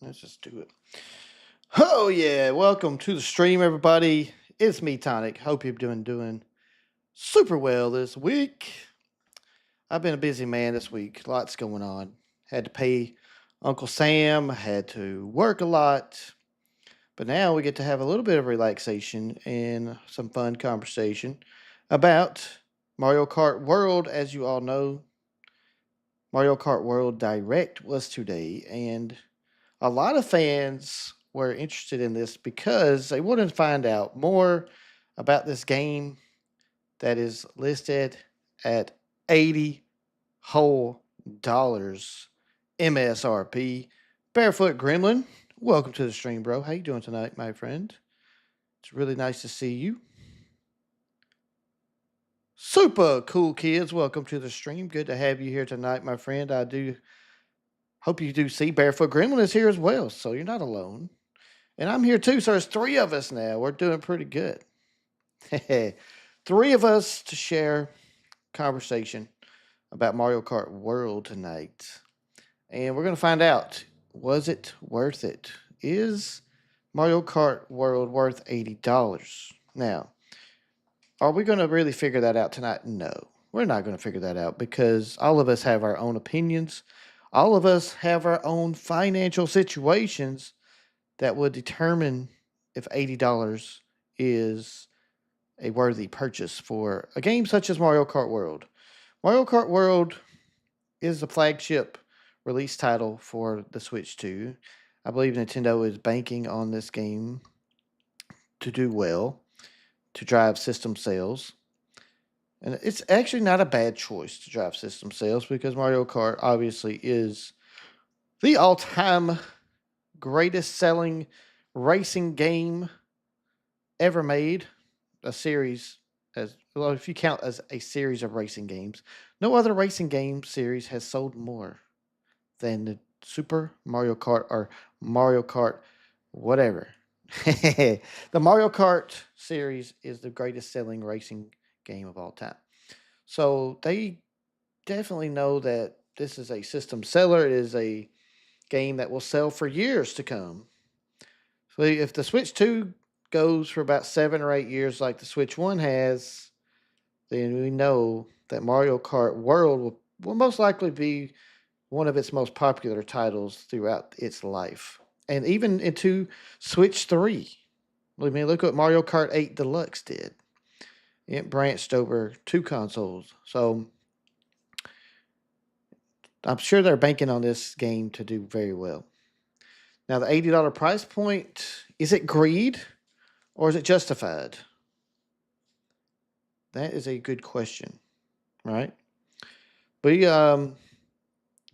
Let's just do it. Oh yeah, welcome to the stream, everybody. It's me, Tonic. Hope you're doing super well this week. I've been a busy man this week. Lots going on. Had to pay Uncle Sam. Had to work a lot. But now we get to have a little bit of relaxation and some fun conversation about Mario Kart World. As you all know, Mario Kart World Direct was today, and a lot of fans were interested in this because they wanted to find out more about this game that is listed at 80 whole dollars MSRP. Barefoot Gremlin, welcome to the stream, bro. How you doing tonight, my friend? It's really nice to see you. Super cool kids, welcome to the stream. Good to have you here tonight, my friend. I do hope you do see Barefoot Gremlin is here as well, so you're not alone. And I'm here too, so there's three of us now. We're doing pretty good. Three of us to share conversation about Mario Kart World tonight. And we're going to find out, was it worth it? Is Mario Kart World worth $80? Now, are we going to really figure that out tonight? No, we're not going to figure that out because all of us have our own opinions. All of us have our own financial situations that would determine if $80 is a worthy purchase for a game such as Mario Kart World. Mario Kart World is the flagship release title for the Switch 2. I believe Nintendo is banking on this game to do well, to drive system sales. And it's actually not a bad choice to drive system sales because Mario Kart obviously is the all time greatest selling racing game ever made. A series, as well, if you count as a series of racing games, no other racing game series has sold more than the Super Mario Kart or Mario Kart, whatever. The Mario Kart series is the greatest selling racing game of all time. So they definitely know that this is a system seller. It is a game that will sell for years to come. So if the Switch 2 goes for about 7 or 8 years like the Switch 1 has, then we know that Mario Kart World will most likely be one of its most popular titles throughout its life. And even into Switch 3. I mean, look what Mario Kart 8 Deluxe did. It branched over two consoles. So I'm sure they're banking on this game to do very well. Now, the $80 price point, is it greed or is it justified? That is a good question, right? But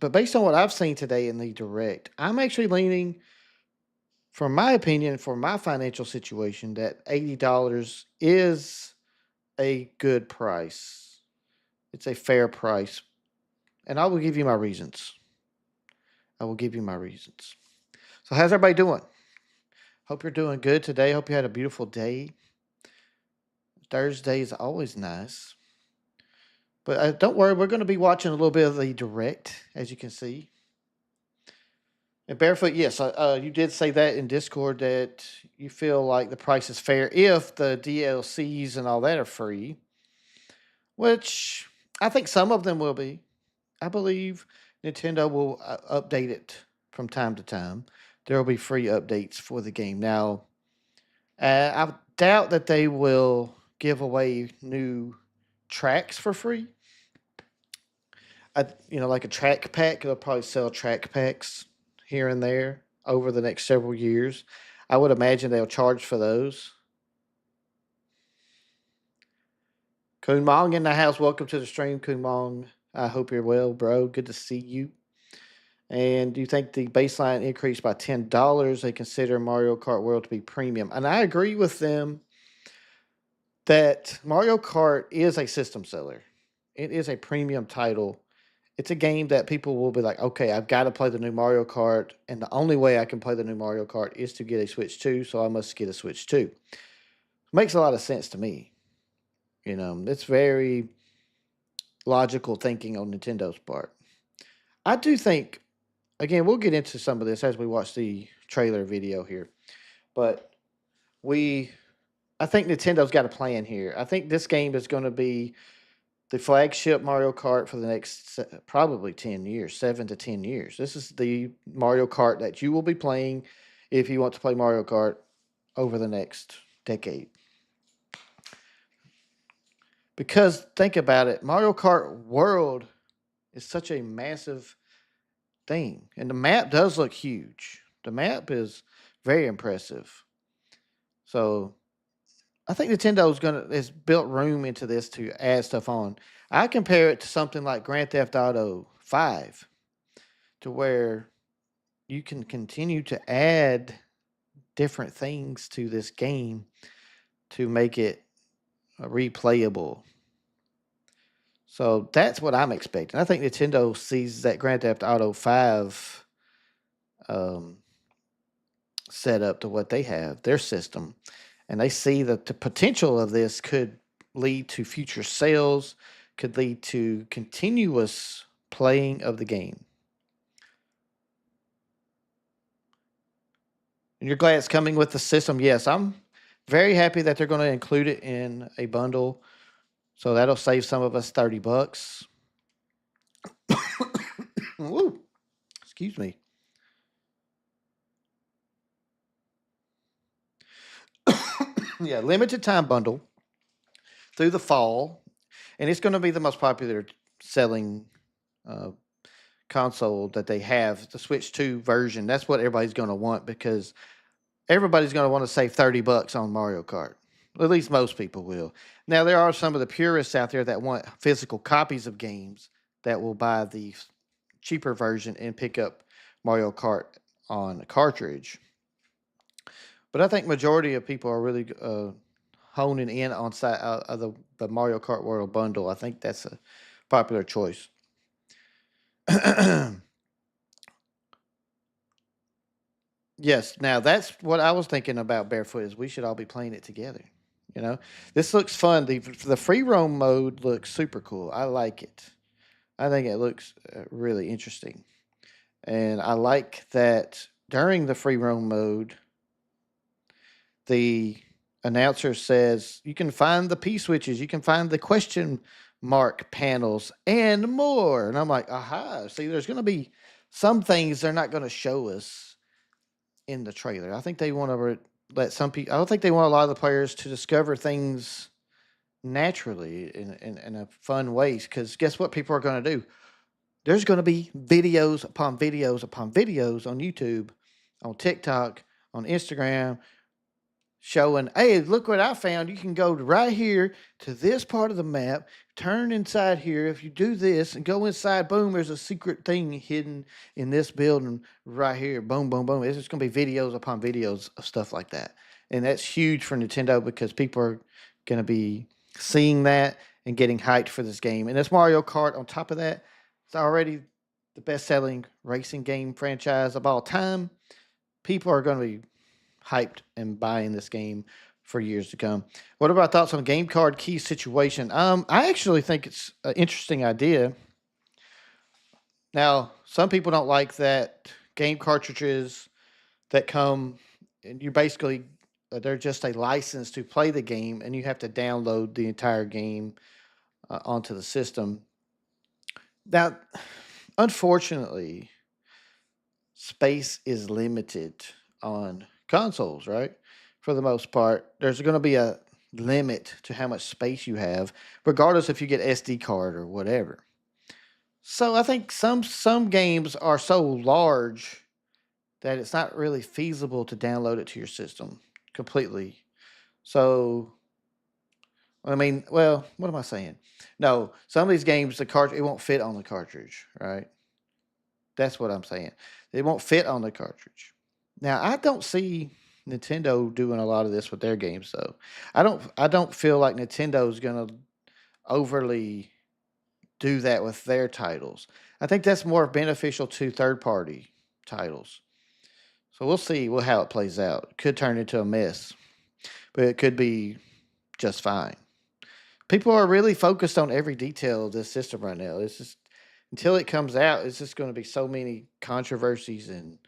but based on what I've seen today in the direct, I'm actually leaning, for my opinion, for my financial situation, that $80 is a good price. It's a fair price. And I will give you my reasons. I will give you my reasons. So, how's everybody doing? Hope you're doing good today. Hope you had a beautiful day. Thursday is always nice. But don't worry, we're going to be watching a little bit of the direct, as you can see. And Barefoot, yes, you did say that in Discord that you feel like the price is fair if the DLCs and all that are free, which I think some of them will be. I believe Nintendo will update it from time to time. There will be free updates for the game. Now, I doubt that they will give away new tracks for free. Like a track pack, they'll probably sell track packs here and there over the next several years. I would imagine they'll charge for those. Kun Mong in the house. Welcome to the stream, Kun Mong. I hope you're well, bro. Good to see you. And do you think the baseline increased by $10? They consider Mario Kart World to be premium. And I agree with them that Mario Kart is a system seller. It is a premium title. It's a game that people will be like, okay, I've got to play the new Mario Kart, and the only way I can play the new Mario Kart is to get a Switch 2, so I must get a Switch 2. Makes a lot of sense to me. It's very logical thinking on Nintendo's part. I do think again, we'll get into some of this as we watch the trailer video here. But we, I think Nintendo's got a plan here. I think this game is going to be the flagship Mario Kart for the next probably 10 years, 7 to 10 years. This is the Mario Kart that you will be playing if you want to play Mario Kart over the next decade. Because think about it, Mario Kart World is such a massive thing, and the map does look huge. The map is very impressive. So I think Nintendo's gonna has built room into this to add stuff on. I compare it to something like Grand Theft Auto 5, to where you can continue to add different things to this game to make it replayable. So that's what I'm expecting. I think Nintendo sees that Grand Theft Auto 5 um, set up to what they have, their system, and they see that the potential of this could lead to future sales, could lead to continuous playing of the game. And you're glad it's coming with the system. Yes, I'm very happy that they're going to include it in a bundle. So that'll save some of us $30. Woo, excuse me. Yeah, limited time bundle through the fall, and it's going to be the most popular selling uh, console that they have. The Switch 2 version. That's what everybody's going to want because everybody's going to want to save $30 on Mario Kart. At least most people will. Now there are some of the purists out there that want physical copies of games that will buy the cheaper version and pick up Mario Kart on a cartridge. But I think majority of people are really honing in on the Mario Kart World bundle. I think that's a popular choice. Yes, now that's what I was thinking about Barefoot is we should all be playing it together. You know, this looks fun. The free roam mode looks super cool. I like it. I think it looks really interesting, and I like that during the free roam mode, the announcer says you can find the P switches, you can find the question mark panels, and more. And I'm like, aha! See, there's going to be some things they're not going to show us in the trailer. I think they want to let some people. I don't think they want a lot of the players to discover things naturally in a fun way. Because guess what people are going to do? There's going to be videos upon videos upon videos on YouTube, on TikTok, on Instagram, showing, hey, look what I found. You can go right here to this part of the map, turn inside here. If you do this and go inside, boom, there's a secret thing hidden in this building right here. Boom, boom, boom. It's just going to be videos upon videos of stuff like that. And that's huge for Nintendo because people are going to be seeing that and getting hyped for this game. And this Mario Kart, on top of that, it's already the best selling racing game franchise of all time. People are going to be hyped and buying this game for years to come. What are our thoughts on game card key situation? I actually think it's an interesting idea. Now, some people don't like that game cartridges that come and you basically they're just a license to play the game and you have to download the entire game onto the system. Now, unfortunately, space is limited on consoles, right? For the most part, there's going to be a limit to how much space you have, regardless if you get SD card or whatever. So I think some games are so large that it's not really feasible to download it to your system completely. So I mean, well, what am I saying? No, some of these games the cart it won't fit on the cartridge, right? That's what I'm saying. It won't fit on the cartridge. Now, I don't see Nintendo doing a lot of this with their games though. I don't feel like Nintendo's going to overly do that with their titles. I think that's more beneficial to third-party titles. So we'll see how it plays out. It could turn into a mess, but it could be just fine. People are really focused on every detail of this system right now. It's just until it comes out, it's just going to be so many controversies and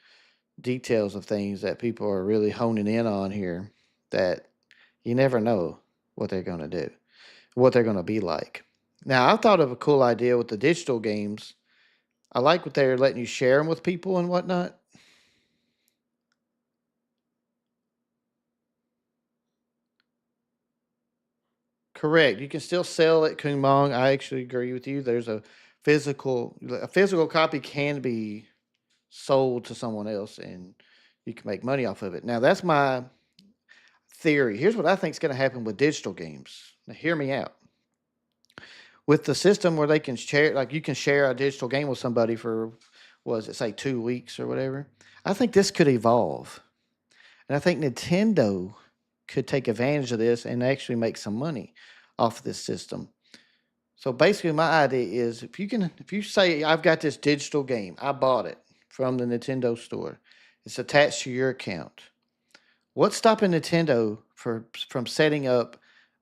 details of things that people are really honing in on here that you never know what they're going to do, what they're going to be like. Now, I thought of a cool idea with the digital games. I like what they're letting you share them with people and whatnot. Correct. You can still sell it, Kumong. I actually agree with you. There's a physical copy can be sold to someone else, and you can make money off of it. Now, that's my theory. Here's what I think is going to happen with digital games. Now, hear me out. With the system where they can share, like you can share a digital game with somebody for, what does it say, 2 weeks or whatever. I think this could evolve, and I think Nintendo could take advantage of this and actually make some money off this system. So basically, my idea is if you say I've got this digital game, I bought it from the Nintendo store, it's attached to your account. What's stopping Nintendo from setting up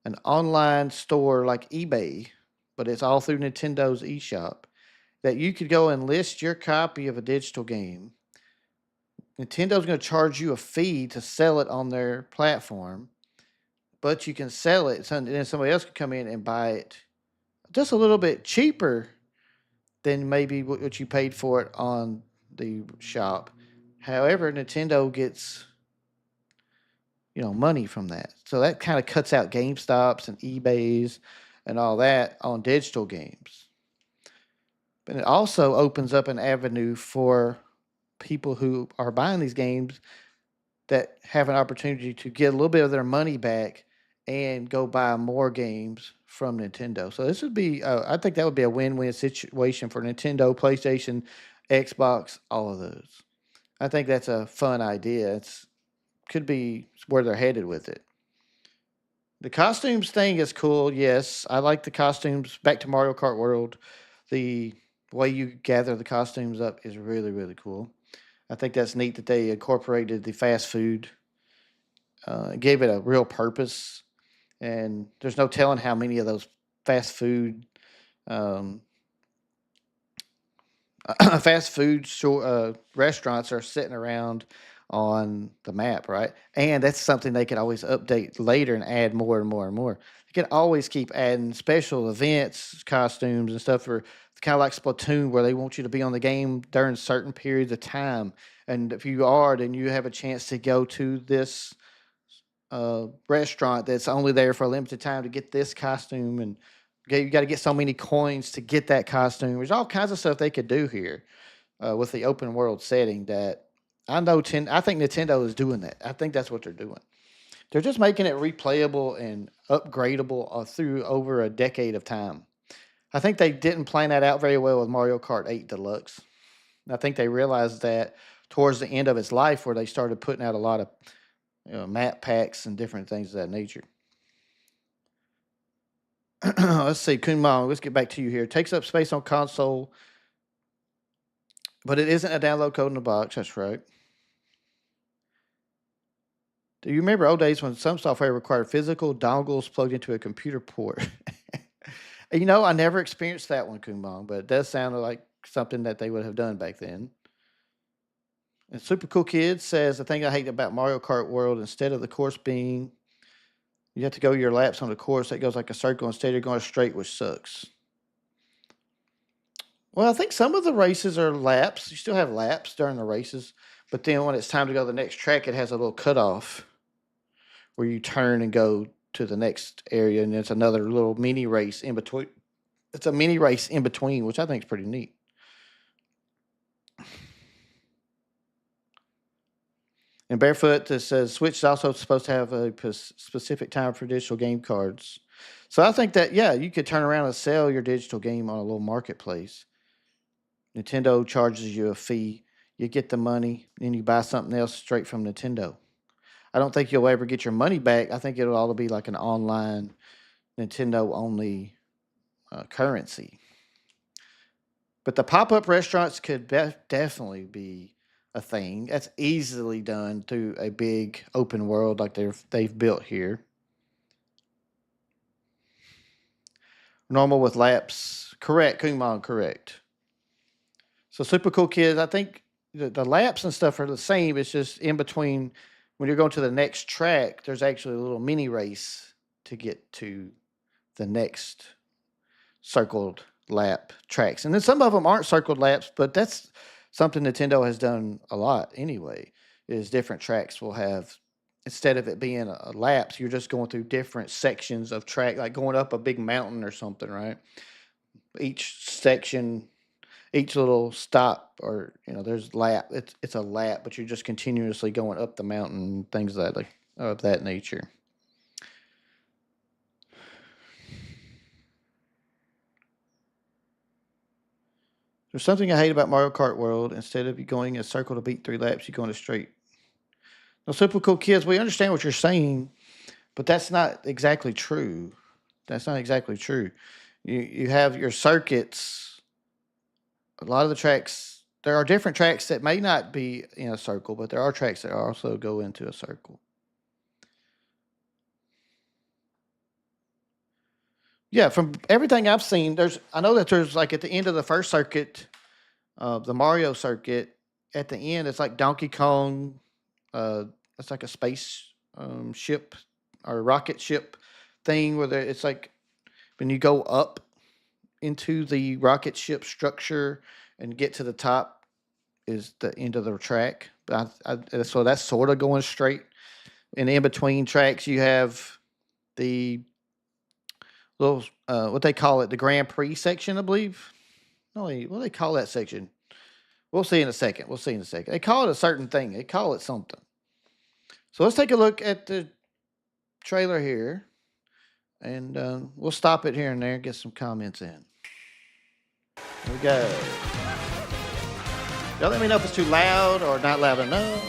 an online store like eBay, but it's all through Nintendo's eShop, that you could go and list your copy of a digital game? Nintendo's going to charge you a fee to sell it on their platform, but you can sell it, and then somebody else can come in and buy it just a little bit cheaper than maybe what you paid for it on the shop. However, Nintendo gets money from that, so that kind of cuts out GameStops and eBay's and all that on digital games. But it also opens up an avenue for people who are buying these games that have an opportunity to get a little bit of their money back and go buy more games from Nintendo. So this would be, I think that would be a win-win situation for Nintendo, PlayStation, Xbox, all of those. I think that's a fun idea. It's could be where they're headed with it. The costumes thing is cool. Yes, I like the costumes. Back to Mario Kart World, the way you gather the costumes up is really really cool. I think that's neat that they incorporated the fast food, gave it a real purpose, and there's no telling how many of those fast food um, fast food restaurants are sitting around on the map, right? And that's something they could always update later and add more and more and more. They can always keep adding special events, costumes, and stuff for kind of like Splatoon, where they want you to be on the game during certain periods of time. And if you are, then you have a chance to go to this restaurant that's only there for a limited time to get this costume, and you got to get so many coins to get that costume. There's all kinds of stuff they could do here with the open world setting that I think Nintendo is doing that. I think that's what they're doing. They're just making it replayable and upgradable through over a decade of time. I think they didn't plan that out very well with Mario Kart 8 Deluxe. I think they realized that towards the end of its life, where they started putting out a lot of map packs and different things of that nature. Let's see, Kunmong. Let's get back to you here. It takes up space on console, but it isn't a download code in the box. That's right. Do you remember old days when some software required physical dongles plugged into a computer port? I never experienced that one, Kunmong, but it does sound like something that they would have done back then. And Super Cool Kid says, the thing I hate about Mario Kart World, instead of the course being, you have to go your laps on the course that goes like a circle. Instead, you're going straight, which sucks. Well, I think some of the races are laps. You still have laps during the races, but then when it's time to go to the next track, it has a little cutoff where you turn and go to the next area, and it's another little mini race in between. It's a mini race in between, which I think is pretty neat. And Barefoot says Switch is also supposed to have a specific time for digital game cards. So I think that, yeah, you could turn around and sell your digital game on a little marketplace. Nintendo charges you a fee. You get the money, and you buy something else straight from Nintendo. I don't think you'll ever get your money back. I think it'll all be like an online Nintendo only currency. But the pop up restaurants could definitely be a thing. That's easily done through a big open world like they've built here. Normal with laps. Correct, Kumon, correct. So Super Cool Kids, I think the laps and stuff are the same. It's just in between when you're going to the next track, there's actually a little mini race to get to the next circled lap tracks. And then some of them aren't circled laps, but that's something Nintendo has done a lot anyway. Is different tracks will have, instead of it being a laps, you're just going through different sections of track, like going up a big mountain or something, right? Each section, each little stop, or there's lap. It's a lap, but you're just continuously going up the mountain, things of that nature. There's something I hate about Mario Kart World. Instead of you going a circle to beat 3 laps, you're going a straight. Now, Super Cool Kids, we understand what you're saying, but that's not exactly true. That's not exactly true. You have your circuits. A lot of the tracks, there are different tracks that may not be in a circle, but there are tracks that also go into a circle. Yeah, from everything I've seen, I know that there's like at the end of the first circuit, the Mario circuit, at the end it's like Donkey Kong. It's like a space ship or rocket ship thing where it's like when you go up into the rocket ship structure and get to the top is the end of the track. So that's sort of going straight. And in between tracks, you have the little what they call it, the Grand Prix section, I believe. No, what do they call that section? We'll see in a second. They call it a certain thing. They call it something. So let's take a look at the trailer here, and we'll stop it here and there and get some comments in. Here we go. Y'all let me know if it's too loud or not loud enough.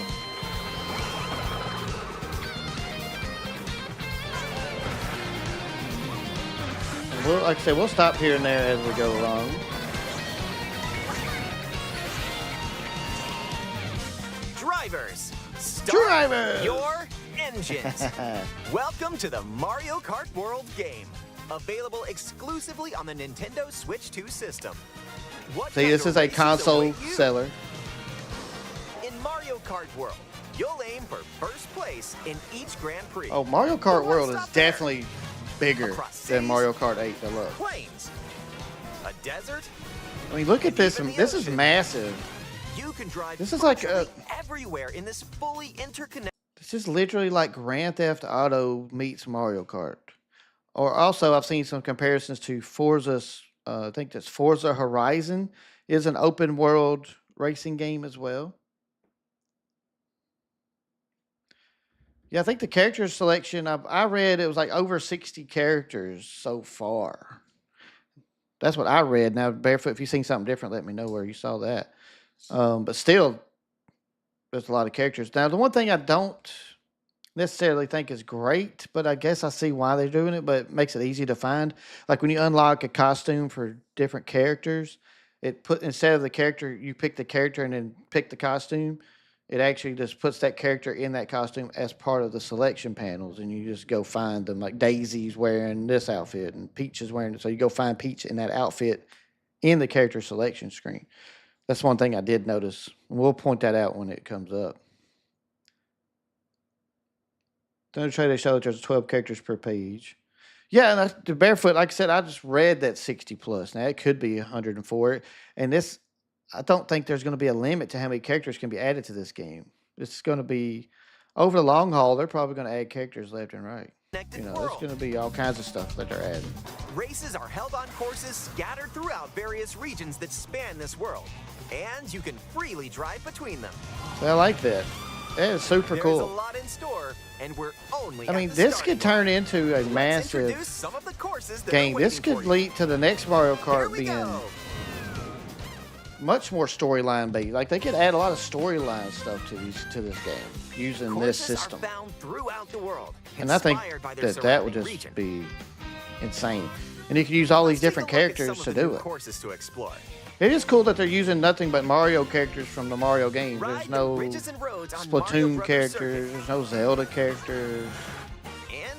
Like I said, we'll stop here and there as we go along. Drivers, start your engines. Welcome to the Mario Kart World game, available exclusively on the Nintendo Switch 2 system. See, this is a console seller. In Mario Kart World, you'll aim for first place in each Grand Prix. Oh, Mario Kart World is definitely bigger than Mario Kart 8 Deluxe. Plains, a desert. I mean, look at this. This is massive. You can drive this is like everywhere in this fully interconnected. This is literally like Grand Theft Auto meets Mario Kart. Or also, I've seen some comparisons to Forza. I think that's Forza Horizon is an open world racing game as well. Yeah, I think the character selection, I read it was like over 60 characters so far. That's what I read. Now, Barefoot, if you've seen something different, let me know where you saw that. But still, there's a lot of characters. Now, the one thing I don't necessarily think is great, but I guess I see why they're doing it, but it makes it easy to find. Like when you unlock a costume for different characters, instead of the character, you pick the character and then pick the costume. It actually just puts that character in that costume as part of the selection panels, and you just go find them. Like Daisy's wearing this outfit, and Peach is wearing it. So you go find Peach in that outfit in the character selection screen. That's one thing I did notice. We'll point that out when it comes up. Another trailer show that there's 12 characters per page. Yeah, and the Barefoot, like I said, I just read that 60 plus. Now, it could be 104. And this, I don't think there's going to be a limit to how many characters can be added to this game. It's going to be, over the long haul, they're probably going to add characters left and right. There's going to be all kinds of stuff that they're adding. Races are held on courses scattered throughout various regions that span this world. And you can freely drive between them. I like that. That is super cool. There's a lot in store, and we're only I mean, this could turn into a massive game. This could lead to the next Mario Kart being much more storyline based. Like they could add a lot of storyline stuff to this game using this system. And I think that would just be insane. And you could use all these different characters to do it. It is cool that they're using nothing but Mario characters from the Mario games. There's no Splatoon characters. There's no Zelda characters.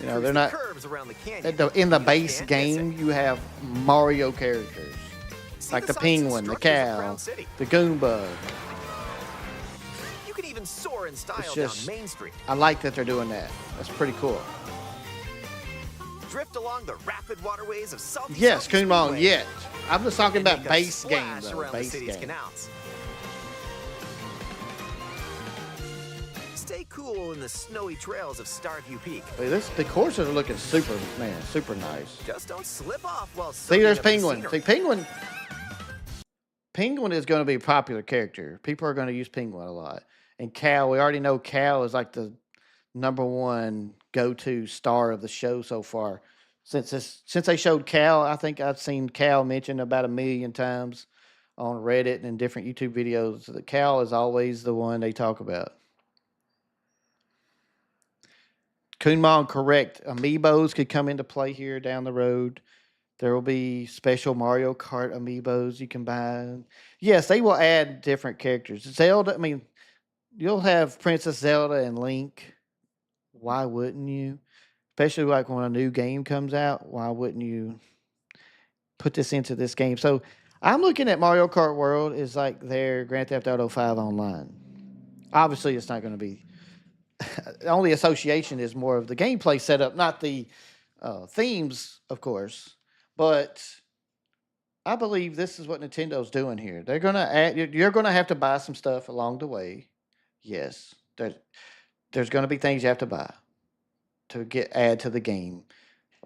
You know, they're not. In the base game, you have Mario characters. See Like the signs and penguin, the structures of cow, Crown City. the Goombug. You can even soar in style Just, down Main Street. I like that they're doing that. That's pretty cool. Drift along the rapid waterways of Salty Yes, Salty Coonmon, Speedway. yet. I'm just talking And about make a base game, splash though. around the Base city's game. canals. Stay cool in the snowy trails of Starview Peak. The courses are looking super nice. Just don't slip off while See, there's soaking up the Penguin. scenery. See, Penguin is going to be a popular character. People are going to use Penguin a lot. And Cal, we already know Cal is like the #1 go-to star of the show so far. Since they showed Cal, I think I've seen Cal mentioned about 1,000,000 times on Reddit and in different YouTube videos. That Cal is always the one they talk about. Kunmon, correct. Amiibos could come into play here down the road. There will be special Mario Kart amiibos you can buy. Yes, they will add different characters. Zelda, I mean, you'll have Princess Zelda and Link. Why wouldn't you? Especially like when a new game comes out. Why wouldn't you put this into this game? So I'm looking at Mario Kart World as like their Grand Theft Auto 5 online. Obviously, it's not going to be. The only association is more of the gameplay setup, not the themes, of course. But I believe this is what Nintendo's doing here. They're gonna add. You're gonna have to buy some stuff along the way. Yes, there's gonna be things you have to buy to add to the game.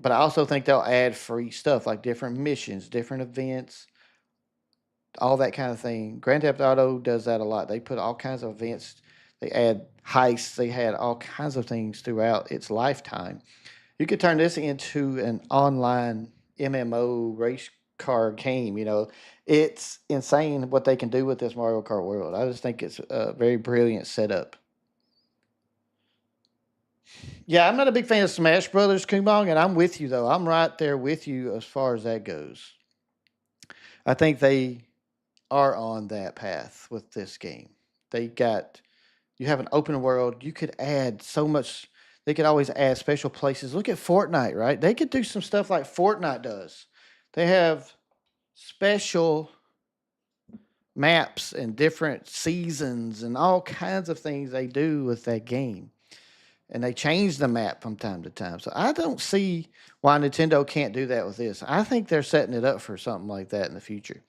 But I also think they'll add free stuff like different missions, different events, all that kind of thing. Grand Theft Auto does that a lot. They put all kinds of events. They add heists. They had all kinds of things throughout its lifetime. You could turn this into an online MMO race car game. It's insane what they can do with this Mario Kart World. I just think it's a very brilliant setup. Yeah, I'm not a big fan of Smash Brothers, Kumong, and I'm with you though. I'm right there with you as far as that goes. I think they are on that path with this game. You have an open world. You could add so much. They could always add special places. Look at Fortnite, right? They could do some stuff like Fortnite does. They have special maps and different seasons and all kinds of things they do with that game. And they change the map from time to time. So I don't see why Nintendo can't do that with this. I think they're setting it up for something like that in the future.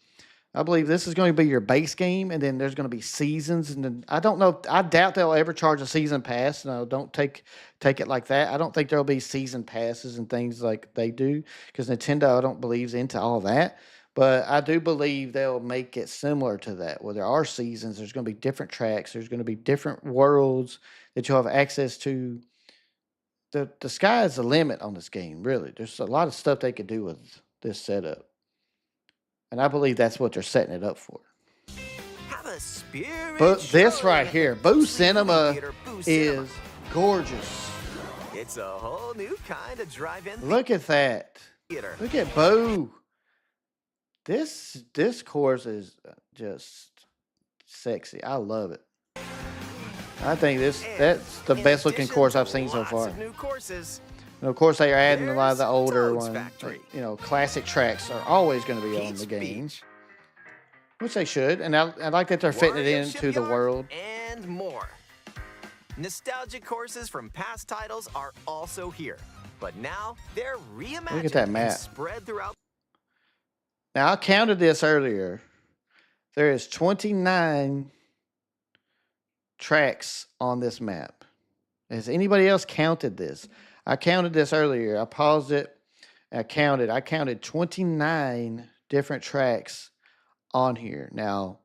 I believe this is going to be your base game, and then there's going to be seasons. And then I don't know. I doubt they'll ever charge a season pass. No, don't take it like that. I don't think there'll be season passes and things like they do because Nintendo, I don't believe, is into all that. But I do believe they'll make it similar to that, where there are seasons. There's going to be different tracks. There's going to be different worlds that you'll have access to. The sky is the limit on this game, really. There's a lot of stuff they could do with this setup. And I believe that's what they're setting it up for. Have a spirit But this show right at here, the Boo 3D Cinema, Theater, Boo is Cinema. gorgeous. It's a whole new kind of drive-in Look at that. theater. Look at Boo. This course is just sexy. I love it. I think that's the best looking course I've seen so far. Of new courses. And of course, they are adding a lot of the There's older Toad's ones. Factory. Classic tracks are always going to be on the Peach game, Beach, which they should. And I like that they're fitting it Wario into the Shipyard, world. and more. Nostalgic courses from past titles are also here, but now they're reimagined Look at that and map. spread throughout. Now, I counted this earlier. There is 29 tracks on this map. Has anybody else counted this? I counted this earlier. I paused it. I counted 29 different tracks on here. Now,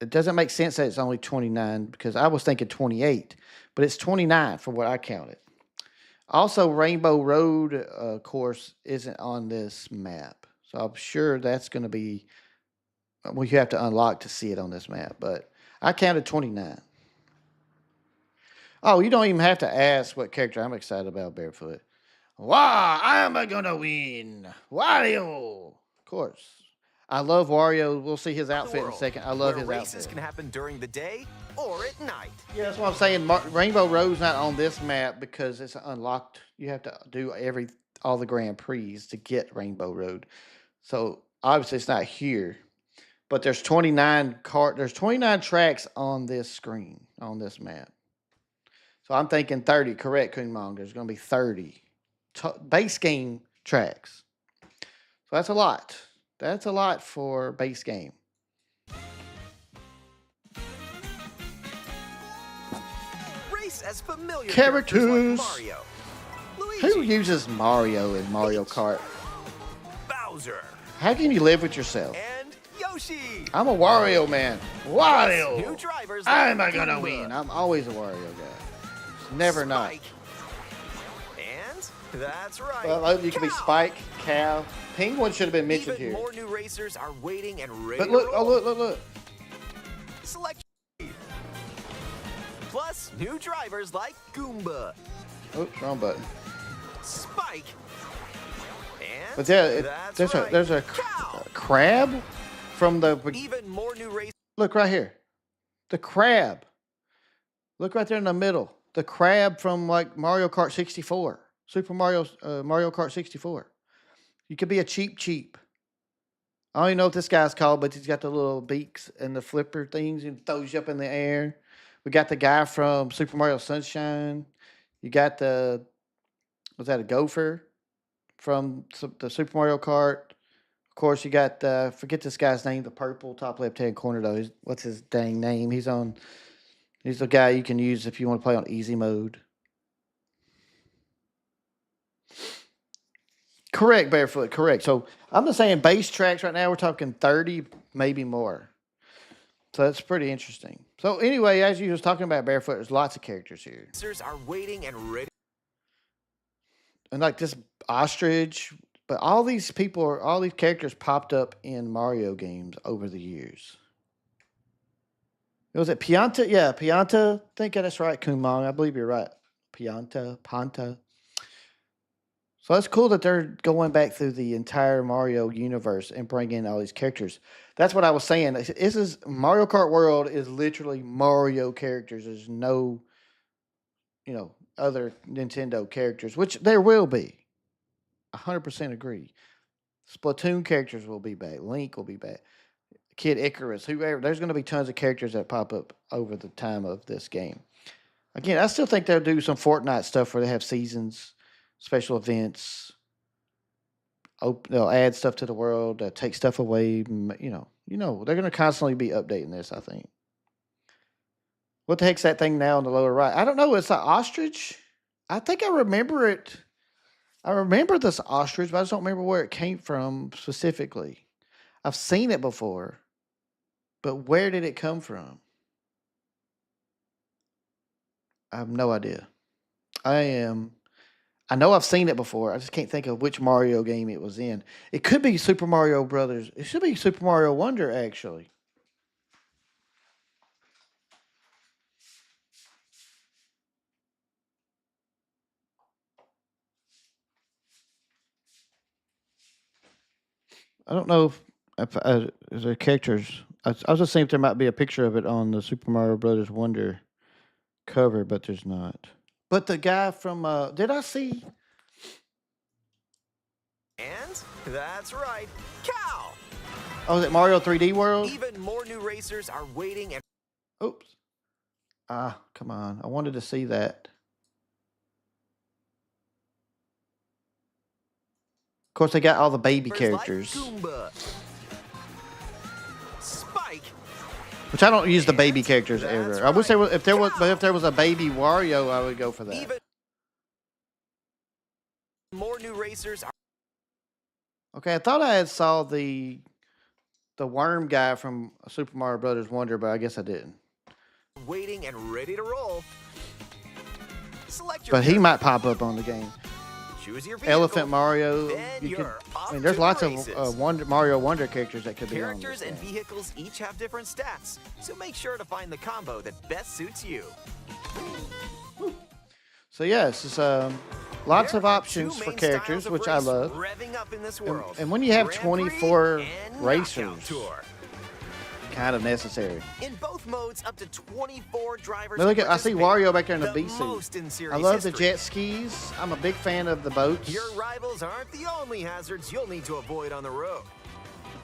it doesn't make sense that it's only 29 because I was thinking 28, but it's 29 for what I counted. Also, Rainbow Road course isn't on this map. So I'm sure that's going to be, well, you have to unlock to see it on this map. But I counted 29. Oh, you don't even have to ask what character I'm excited about, Barefoot. Wow, I'm going to win. Wario. Of course. I love Wario. We'll see his outfit in a second. I love his races outfit. can happen during the day or at night. Yeah, that's what I'm saying. Rainbow Road's not on this map because it's unlocked. You have to do all the Grand Prix to get Rainbow Road. So Obviously, it's not here, but there's 29 There's 29 tracks on this screen on this map. So I'm thinking 30. Correct, Kunmong. There's going to be 30 base game tracks. So that's a lot. That's a lot for base game. Race as familiar characters like Mario, Luigi, Who uses Mario in Mario Kart? Bowser. How can you live with yourself? And Yoshi. I'm a Wario man. Wario. New drivers How am like I gonna Goomba, win? I'm always a Wario guy. Never not. Spike. And that's right. Well, you can be Cow. Spike, Cow. Penguin should have been mentioned Even here. more new racers are waiting and ready But look, to oh roll. look. Select. Plus, new drivers like Goomba, Oops, wrong button. Spike, and But yeah, there's a Cow. crab from the. Even more new racers. Look right here. The crab. Look right there in the middle. The crab from like Mario Kart 64. Mario Kart 64. You could be a cheap. I don't even know what this guy's called, but he's got the little beaks and the flipper things and throws you up in the air. We got the guy from Super Mario Sunshine. You got was that a gopher from the Super Mario Kart? Of course, you got forget this guy's name, the purple top left hand corner though. What's his dang name? He's the guy you can use if you want to play on easy mode. Correct, Barefoot. Correct. So I'm just saying base tracks right now. We're talking 30, maybe more. So that's pretty interesting. So anyway, as you was talking about Barefoot, there's lots of characters here. Racers are waiting and ready. And like this ostrich, but all these characters popped up in Mario games over the years. Was it Pianta? Yeah, Pianta. I think that's right, Kumang. I believe you're right. Panta. So it's cool that they're going back through the entire Mario universe and bringing in all these characters. That's what I was saying. This is Mario Kart World is literally Mario characters. There's no, other Nintendo characters, which there will be. 100% agree. Splatoon characters will be back. Link will be back. Kid Icarus, whoever. There's going to be tons of characters that pop up over the time of this game. Again, I still think they'll do some Fortnite stuff where they have seasons, special events. They'll add stuff to the world, take stuff away. They're going to constantly be updating this, I think. What the heck's that thing now on the lower right? I don't know. It's an ostrich. I think I remember it. I remember this ostrich, but I just don't remember where it came from specifically. I've seen it before, but where did it come from? I have no idea. I know I've seen it before. I just can't think of which Mario game it was in. It could be Super Mario Brothers. It should be Super Mario Wonder, actually. I don't know if the characters. I was just seeing if there might be a picture of it on the Super Mario Brothers Wonder cover, but there's not. But the guy from did I see? And that's right, Cow. Oh, is it Mario 3D World? Even more new racers are waiting and. Oops. Come on. I wanted to see that. Of course, they got all the baby characters. Like Goomba, Spike. Which I don't use the baby characters ever. I wish if there was a baby Wario, I would go for that. Even more new racers are. Okay, I thought I had saw the worm guy from Super Mario Brothers Wonder, but I guess I didn't. Waiting and ready to roll. Select your but he might pop up on the game. Choose your vehicle. Elephant Mario. There's lots of Mario Wonder characters that could be on this Characters and vehicles each have different stats, so make sure to find the combo that best suits you. So yes, it's lots of options for characters, which I love. Revving up in this world. And when you have Grand 24 Prix and racers, Knockout Tour. kind of necessary. In both modes, up to 24 drivers. But look I see Wario back there in the B most suit. in series I love the history. jet skis. I'm a big fan of the boats. Your rivals aren't the only hazards you'll need to avoid on the road.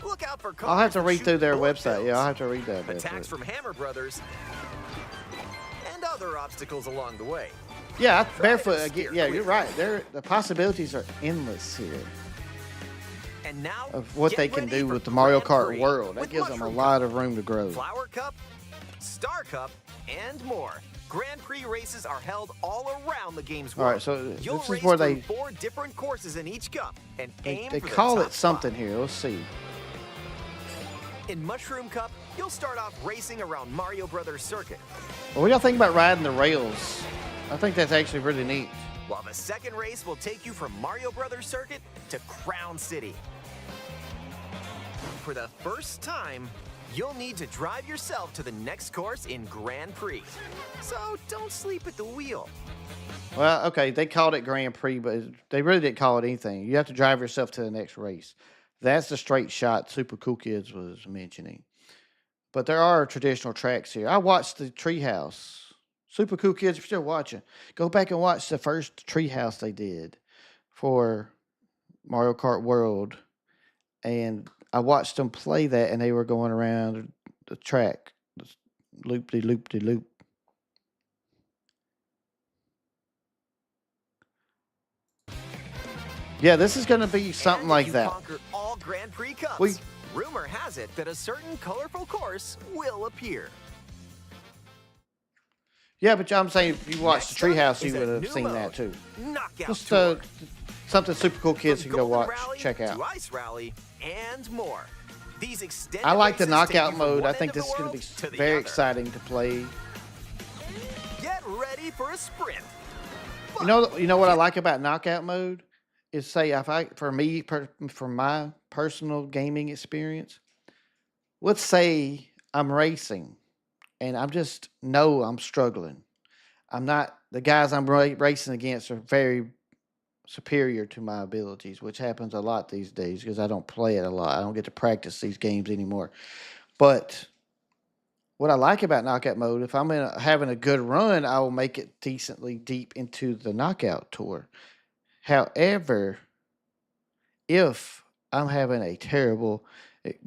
Look out for cars I'll have to that read shoot through their bullet website. bills, Yeah, I'll have to read that. attacks from Hammer Brothers, and other obstacles along the way. Yeah, Try Barefoot. to steer Yeah, clear. you're right. The possibilities are endless here And now, of what get they can ready do for with the Mario Grand Kart Prix World. That with gives them a Mushroom lot Cup, of room to grow. Flower Cup, Star Cup, and more. Grand Prix races are held all around the game's All world. right, so You'll this race is where through they 4 different courses in each cup and aim they for the call top it something spot. here. Let's see. In Mushroom Cup, you'll start off racing around Mario Brothers Circuit, What do y'all think about riding the rails? I think that's actually really neat. while the second race will take you from Mario Brothers Circuit to Crown City. For the first time, you'll need to drive yourself to the next course in Grand Prix. So don't sleep at the wheel. Well, okay, they called it Grand Prix, but they really didn't call it anything. You have to drive yourself to the next race. That's the straight shot Super Cool Kids was mentioning. But there are traditional tracks here. I watched the Treehouse. Super Cool Kids, if you're still watching, go back and watch the first Treehouse they did for Mario Kart World. And I watched them play that, and they were going around the track, loop-de-loop-de-loop. Yeah, this is going to be something And like if you that. conquer all Grand Prix cups, We- rumor has it that a certain colorful course will appear. Yeah, but I'm saying if you watched Next the up Treehouse, is you a would have new seen that mode, too. Knockout Just Tour. something Super Cool Kids From can go Golden watch, Rally check to out. Ice Rally and more. These extended I like the races take knockout you from mode. I one think end of this is the going to world to be the very other. exciting to play. Get ready for a sprint. You know what I like about knockout mode is say if I for me from my personal gaming experience, let's say I'm racing and I'm struggling. I'm not the guys I'm racing against are very superior to my abilities, which happens a lot these days because I don't play it a lot. I don't get to practice these games anymore. But what I like about knockout mode, if I'm having a good run, I will make it decently deep into the knockout tour. However, if I'm having a terrible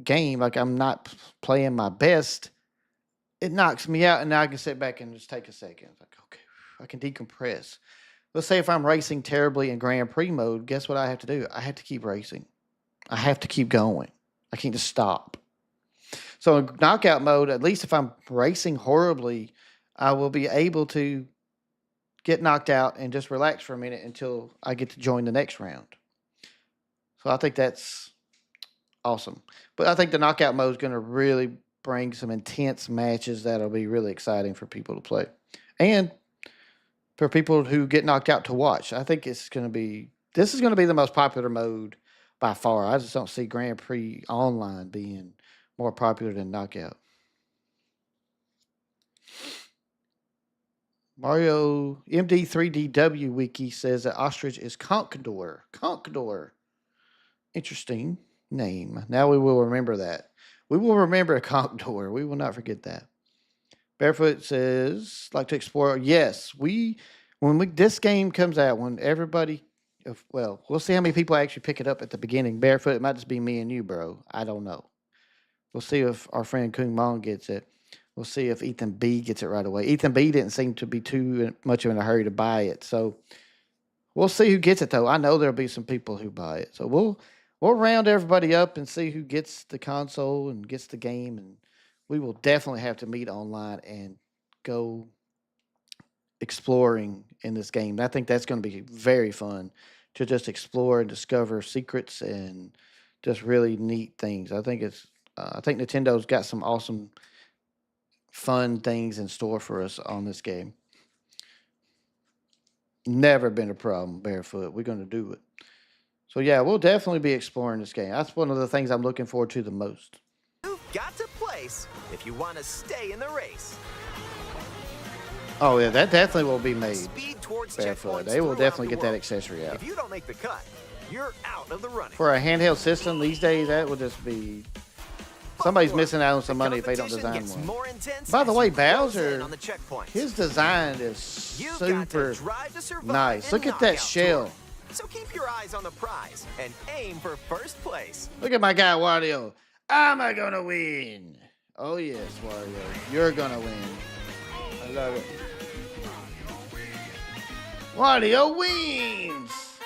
game, like I'm not playing my best, it knocks me out, and now I can sit back and just take a second. It's like, okay, I can decompress. Let's say if I'm racing terribly in Grand Prix mode, guess what I have to do? I have to keep racing. I have to keep going. I can't just stop. So in knockout mode, at least if I'm racing horribly, I will be able to get knocked out and just relax for a minute until I get to join the next round. So I think that's awesome. But I think the knockout mode is going to really bring some intense matches that'll be really exciting for people to play. And for people who get knocked out to watch. I think this is going to be the most popular mode by far. I just don't see Grand Prix Online being more popular than Knockout. Mario MD3DW Wiki says that ostrich is Conquidor. Conquidor. Interesting name. Now we will remember that. We will remember Conquidor. We will not forget that. Barefoot says, like to explore. Yes, this game comes out, when everybody, we'll see how many people actually pick it up at the beginning. Barefoot, it might just be me and you, bro. I don't know. We'll see if our friend Kung Mong gets it. We'll see if Ethan B gets it right away. Ethan B didn't seem to be too much in a hurry to buy it, so we'll see who gets it though. I know there'll be some people who buy it, so we'll round everybody up and see who gets the console and gets the game, and we will definitely have to meet online and go exploring in this game. I think that's going to be very fun to just explore and discover secrets and just really neat things. I think Nintendo's got some awesome, fun things in store for us on this game. Never been a problem, Barefoot. We're going to do it. So yeah, we'll definitely be exploring this game. That's one of the things I'm looking forward to the most. You've got to place if you want to stay in the race. Oh yeah, that definitely will be made. Speed towards Barefoot. checkpoints They will throughout definitely the get that world. accessory out. If you don't make the cut, you're out of the running. For a handheld system these days, that will just be somebody's missing out on some money if they don't design Gets one. more intense By the as way, you close in Bowser, on the checkpoints. his design is You've got to super drive to survive nice. in Look at that Knockout shell. Tour. So keep your eyes on the prize and aim for first place. Look at my guy, Wario. I'm gonna win. Oh, yes, Wario. You're gonna win. I love it. Wario wins.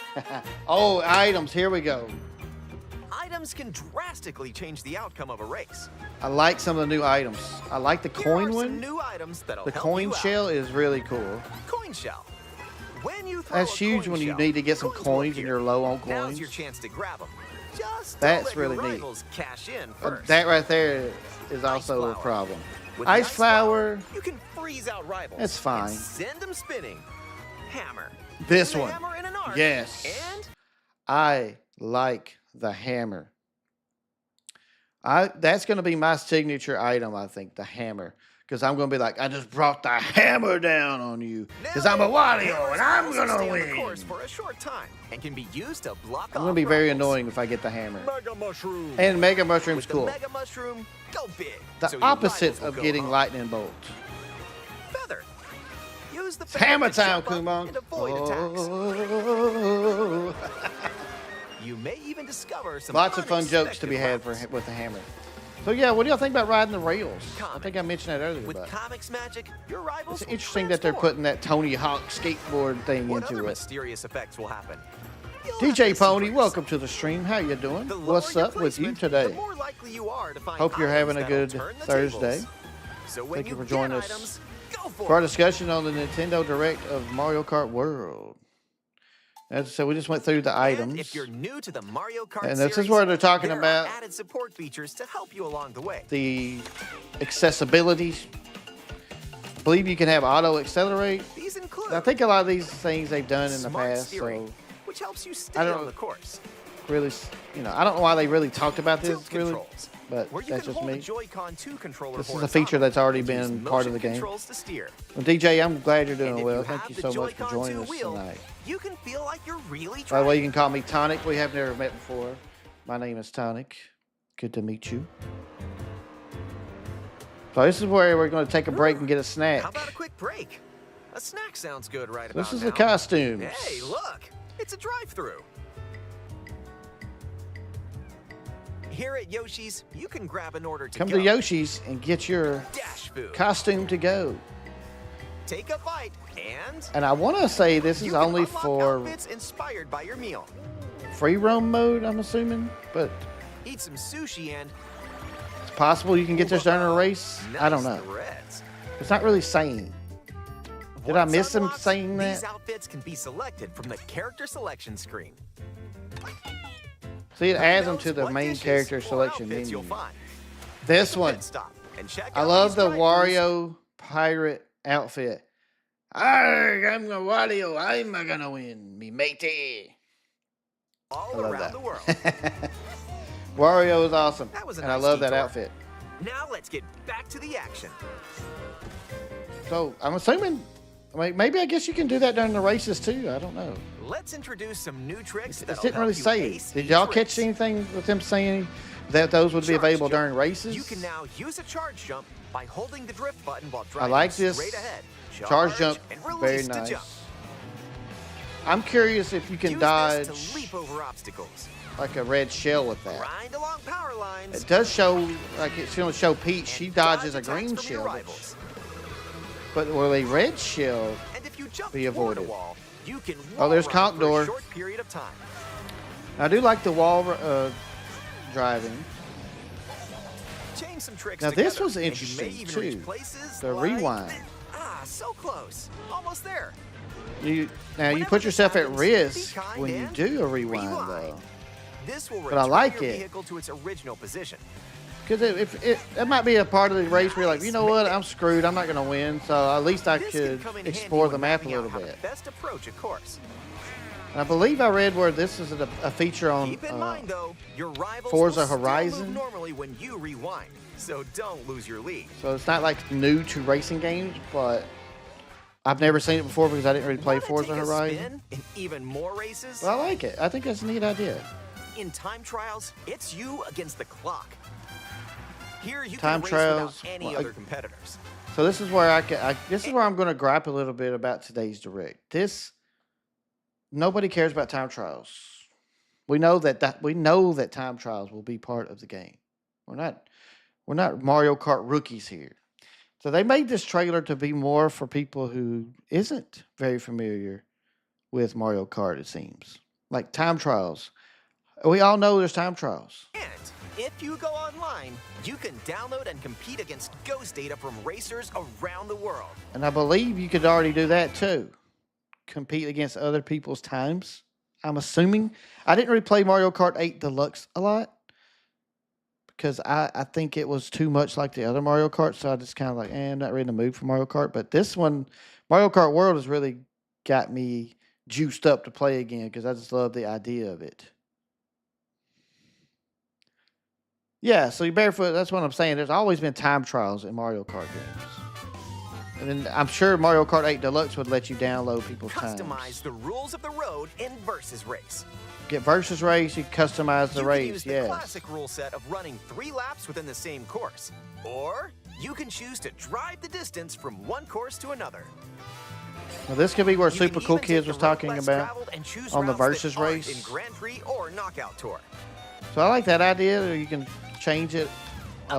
Oh, items. Here we go. Items can drastically change the outcome of a race. I like some of the new items. I like the Here are coin some one. new items that'll The help coin you out. shell is really cool. Coin shell. When you throw That's a huge coin when you shell, need to get some will coins and appear. you're low on Now's coins. your chance to grab them. Just That's don't let really your neat. rivals cash in first. That right there is also a flower. problem. With the Ice flower. you can freeze out rivals. That's fine. And send them spinning. Hammer. This The one. hammer in an arc, Yes. And I like the hammer. That's going to be my signature item, I think, the hammer. Because I'm going to be like, I just brought the hammer down on you. Because I'm a Wario and I'm going to stay on the win. course for a short time and can be used to block I'm off going to be very rivals. annoying if I get the hammer. Mega mushroom. And Mega Mushroom's With cool. the mega mushroom, go big. The so your opposite rivals will of go getting home. lightning bolt. Feather. Use the It's feather hammer to time, jump up Kumon. and avoid attacks. Oh. You may even discover some Lots of fun jokes to be had unexpected with the hammer. So yeah, what do y'all think about riding the rails? I Comic. think I mentioned that earlier. With But comics magic, your rivals it's will interesting that they're transform. putting that Tony Hawk skateboard thing What other into it. mysterious effects will happen? You'll have DJ to see Pony, first. welcome to the stream. How you doing? The lower What's your up with you placement, today? The more likely you are to find Hope you're items having a that'll good turn the Thursday. tables. So when Thank you for get joining us items, go for For our it. discussion on the Nintendo Direct of Mario Kart World. As I said, we just went through the And items. if you're new to the Mario Kart And this is series, where they're talking there about are added support features to help you along the way. The accessibility. I believe you can have auto accelerate. These include I think a lot of these things they've done in the smart past. steering, So which helps you stay I don't- on the course. really, I don't know why they really talked about this Tilt really, controls, but where you that's can just hold the me. Joy-Con 2 controller This is a horizontal feature that's already and use been part of motion the game. controls to steer. Well, DJ, I'm glad you're And doing if well. you Thank have you the so much for Joy-Con joining 2 us wheel, tonight. You can feel like you're really By the way, you driving. can call me Tonic. We have never met before. My name is Tonic. Good to meet you. So this is where we're going to take a break and get a snack. How about a quick break? A snack sounds good right This about is now. the costumes. Hey, look! It's a drive-through. Here at Yoshi's, you can grab an order to Come go. to Yoshi's and get your Dash food. costume to go. Take a bite and And I want to say this you is can only unlock for outfits inspired by your meal. free roam mode, I'm assuming. But Eat some sushi and it's possible you can get this during a race. I don't know. nice threads. It's not really saying. Did I Once miss him unlocked, saying that? These outfits can be selected from the character selection screen. See, it Who adds them knows to the what main dishes character or selection outfits menu. you'll find. This Take a one. pit stop and check I out love these the drive-thrus. Wario pirate outfit. Arrgh, I'm the Wario. I'm gonna win, me matey. all I love around that. the world. Wario is awesome, That was a and I nice love that detour. outfit. Now let's get back to the action. So I'm assuming, maybe I guess you can do that during the races too. I don't know. Let's introduce some new tricks It that didn't really say it. Did y'all catch anything with them saying that those would be Charge available jump. during races? You can now use a charge jump by holding the drift button while driving like this. straight ahead. Charge jump, and very release to nice. jump. I'm curious if you can Use dodge this to leap over obstacles. like a red shell with that. Grind along power lines. It does show, like it's going to show Peach, she and dodges a dodge attacks green from your shell. rivals. But will a red shell And if you jump be toward a avoided? wall, you can Oh, there's wall ride Conk for a Door. short period of time. I do like the wall driving. Chain some tricks Now, this together, was and you interesting, may even reach too. places The like rewind. this. Ah, so close. Almost there. You Whenever put this yourself at happens, risk be kind when you and do a rewind though, This will But I return like your it. vehicle to its original position. because it might be a part of the race where you're like, you know what, I'm screwed, I'm not going to win, so at least I This could can come in explore handy the when map a mapping out little how to bit. best approach a course. And I believe I read where this is a feature on Keep in mind, though, your rivals Forza will still Horizon. move normally when you rewind, so don't lose your lead. so it's not like new to racing games, but I've never seen it before because I didn't really play Wanna Forza take a Horizon. spin in even more races? But I like it. I think that's a neat idea. In time trials, it's you against the clock. Here you Time can race trials, without any well, other competitors. So this is where this is where I'm going to gripe a little bit about today's direct. This nobody cares about time trials. We know that time trials will be part of the game. We're not we're not Mario Kart rookies here. So they made this trailer to be more for people who isn't very familiar with Mario Kart, it seems. Like time trials. We all know there's time trials. And if you go online, you can download and compete against ghost data from racers around the world. And I believe you could already do that too. Compete against other people's times. I'm assuming. I didn't really play Mario Kart 8 Deluxe a lot because I think it was too much like the other Mario Kart. So I just kind of like, I'm not really in the mood for Mario Kart. But this one, Mario Kart World, has really got me juiced up to play again because I just love the idea of it. Yeah, so you barefoot, that's what I'm saying. There's always been time trials in Mario Kart games. And then I'm sure Mario Kart 8 Deluxe would let you download people's times. Customize the rules of the road in Versus Race. Get Versus Race, you customize the race, You can use the classic rule set of running 3 laps within the same course. Or you can choose to drive the distance from one course to another. Now this could be where Super Cool Kids was talking about on the Versus in Race. Grand Prix or Knockout Tour. So I like that idea, or you can change it.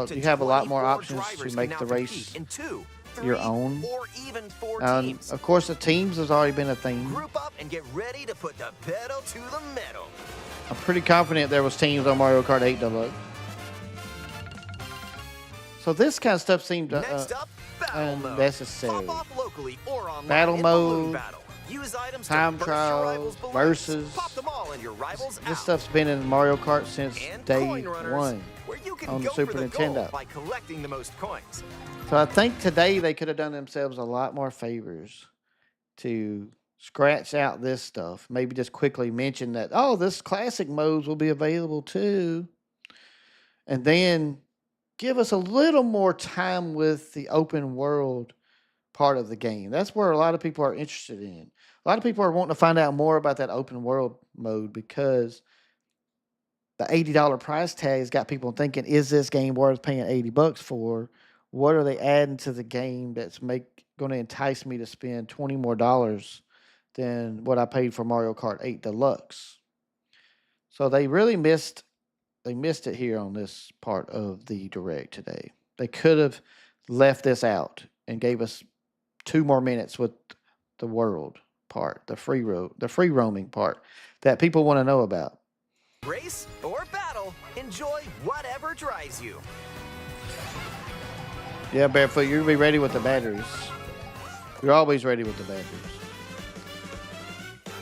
You have a lot more 24 options to drivers make can the now race compete in 2, 3, your own. or even 4 teams. Of course, the teams has already been a thing. Group up and get ready to put the pedal to the metal. I'm pretty confident there was teams on Mario Kart 8 Deluxe. So this kind of stuff seemed Next up, battle mode. unnecessary. Pop off locally or online Battle in mode, balloon battle. Use items time to burst your trials, rivals' balloons. versus. Pop them all and your rivals This out. stuff's been in Mario Kart since And day coin runners, one where you can on the go Super for the Nintendo. gold by collecting the most coins. So I think today they could have done themselves a lot more favors to scratch out this stuff. Maybe just quickly mention that, oh, this classic modes will be available too. And then give us a little more time with the open world part of the game. That's where a lot of people are interested in. A lot of people are wanting to find out more about that open world mode because the $80 price tag has got people thinking, is this game worth paying $80 for? What are they adding to the game that's going to entice me to spend $20 more than what I paid for Mario Kart 8 Deluxe? So they really missed it here on this part of the Direct today. They could have left this out and gave us 2 more minutes with the world part, the free roaming part that people want to know about. Race or battle, enjoy whatever drives you. Yeah, Barefoot, you'll be ready with the batteries. You're always ready with the batteries.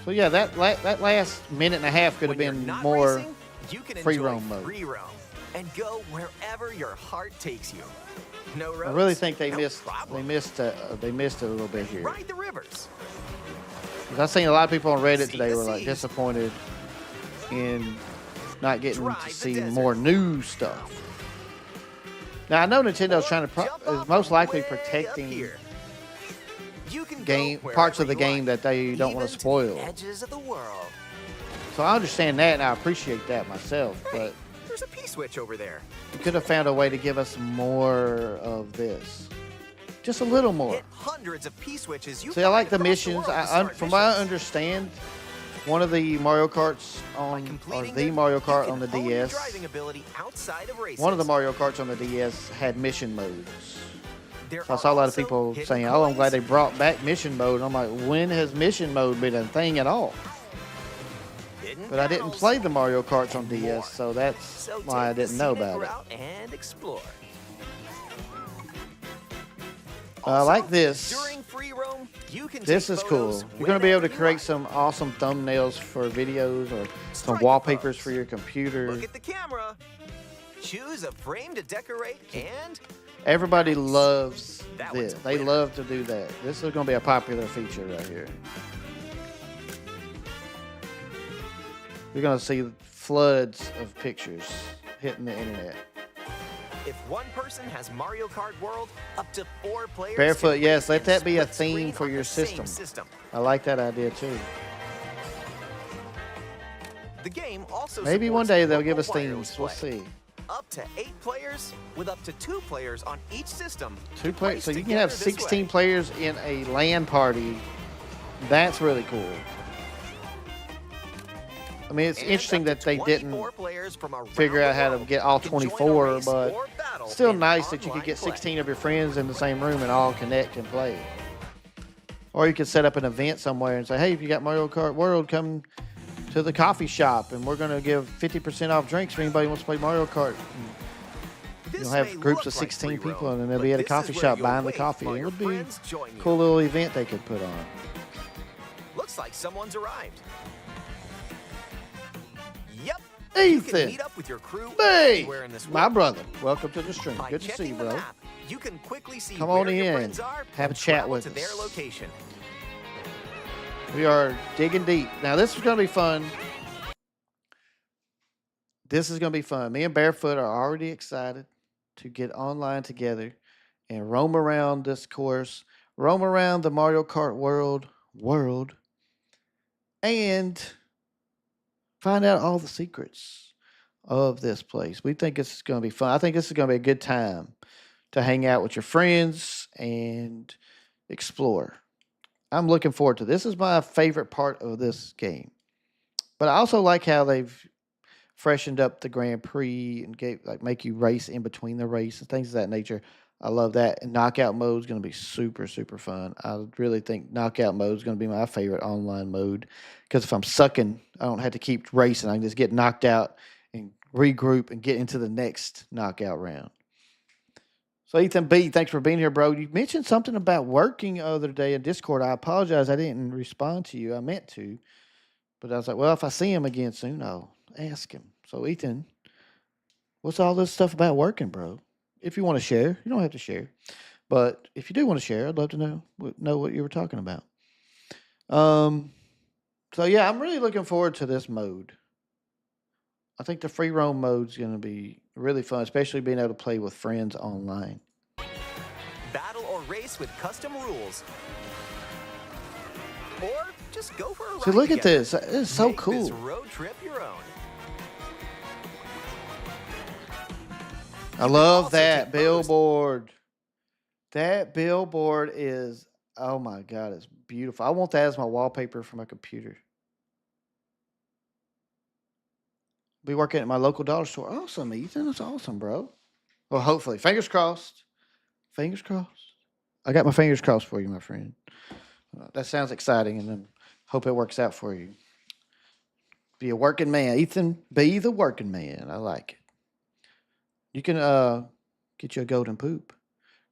So yeah, that last minute and a half could have When been you're not more racing, you can free enjoy roam mode. Free roam and go wherever your heart takes you. No roads, I really think they no missed problem. they missed it a little bit here. Ride the rivers. 'Cause I've seen a lot of people on Reddit See today the were like seas. disappointed in not getting Drive to the see desert. more new stuff. Now I know Nintendo's trying to Jump is off most likely way up protecting here. You can game go parts of wherever the you game like, that they don't want even to the spoil. edges of the world. So I understand that and I appreciate that myself, Hey, but there's a P-switch over there. you could have found a way to give us more of this. Just a little more. Hit hundreds of P-switches. You See, I like the find across missions. world to start From what I missions. understand, one of the Mario Karts By on, or completing the them, Mario you Kart can on the hone your DS, driving ability outside of races. one of the Mario Karts on the DS had mission modes. There So I saw a lot of are people also saying, hidden "Oh, I'm glad they coins. brought back mission mode." And I'm like, when has mission mode been a thing at all? Hidden But I didn't battles. play the Mario Karts on and DS, more. so that's So why I take the didn't know scenic about it. route and explore. I like Also, this. During free roam, you can This take is cool. photos You're going to be able to whenever you create like. some awesome thumbnails for videos or some Strike a wallpapers pose. for your computer. Look at the camera. Choose a frame to decorate and Everybody loves That this. one's a They winner. love to do that. This is going to be a popular feature right here. You're going to see floods of pictures hitting the internet. if one person has Mario Kart World, up to 4 players. Barefoot, can yes, race let and that be a split theme screen for on your the same system. I like that idea too. The game also Maybe one supports day they'll give local us wireless themes. We'll play. see. Up to 8 players with up to 2 players on each system. 2 to players. race So you can together have this 16 way. players in a LAN party. That's really cool. I mean, it's interesting that they didn't figure out how to get all can join a 24, race but or battle still in nice that you could online get play. 16 of your friends in the same room and all connect and play. Or you could set up an event somewhere and say, hey, if you got Mario Kart World, come to the coffee shop and we're going to give 50% off drinks for anybody who wants to play Mario Kart. And you'll have groups of 16 people and then they'll be at a coffee shop buying the coffee. It would be a cool little event they could put on. Looks like someone's arrived. Yep. Ethan. You can meet up with your crew Hey, anywhere in this my world. brother. Welcome to the stream. By Good to see you, checking the bro. map, you can quickly see Come where on your in. friends are Have a and chat travel with to us. their location. We are digging deep. Now, this is going to be fun. This is going to be fun. Me and Barefoot are already excited to get online together and roam around this course, roam around the Mario Kart world, and find out all the secrets of this place. We think this is going to be fun. I think this is going to be a good time to hang out with your friends and explore. I'm looking forward to this. This is my favorite part of this game. But I also like how they've freshened up the Grand Prix and make you race in between the race and things of that nature. I love that. And knockout mode is going to be super, super fun. I really think knockout mode is going to be my favorite online mode because if I'm sucking, I don't have to keep racing. I can just get knocked out and regroup and get into the next knockout round. So Ethan B, thanks for being here, bro. You mentioned something about working the other day in Discord. I apologize. I didn't respond to you. I meant to. But I was like, well, if I see him again soon, I'll ask him. So, Ethan, what's all this stuff about working, bro? If you want to share, you don't have to share. But if you do want to share, I'd love to know what you were talking about. So, yeah, I'm really looking forward to this mode. I think the free roam mode is going to be really fun, especially being able to play with friends online. Battle or race with custom rules. Or just go for a ride. So look at together. this. It's so Make cool. This road trip your own. I love that billboard. That billboard is, oh my God, it's beautiful. I want that as my wallpaper for my computer. Be working at my local dollar store. Awesome, Ethan. That's awesome, bro. Well, hopefully. Fingers crossed. Fingers crossed. I got my fingers crossed for you, my friend. That sounds exciting, and then hope it works out for you. Be a working man. Ethan, be the working man. I like it. You can get you a golden poop.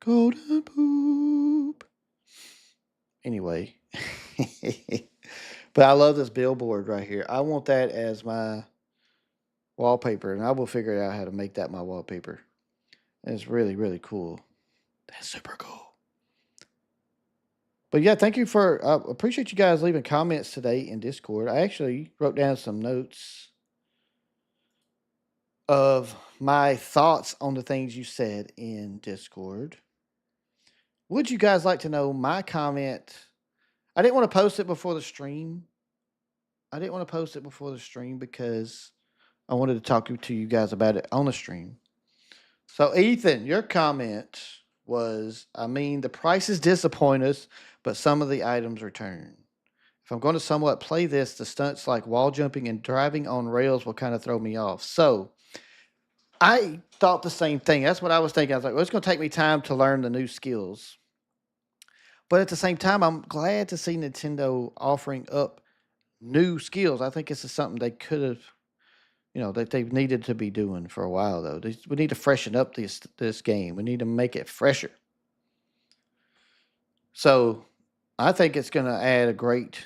Golden poop. Anyway. But I love this billboard right here. I want that as my wallpaper, and I will figure out how to make that my wallpaper. It's really, really cool. That's super cool. But yeah, thank you for, appreciate you guys leaving comments today in Discord. I actually wrote down some notes of my thoughts on the things you said in Discord. Would you guys like to know my comment? I didn't want to post it before the stream. Because I wanted to talk to you guys about it on the stream. So, Ethan, your comment was, the prices disappoint us, but some of the items return. If I'm going to somewhat play this, the stunts like wall jumping and driving on rails will kind of throw me off. So, I thought the same thing. That's what I was thinking. I was like, well, it's going to take me time to learn the new skills. But at the same time, I'm glad to see Nintendo offering up new skills. I think this is something they could have, that they've needed to be doing for a while, though. We need to freshen up this game. We need to make it fresher. So I think it's going to add a great,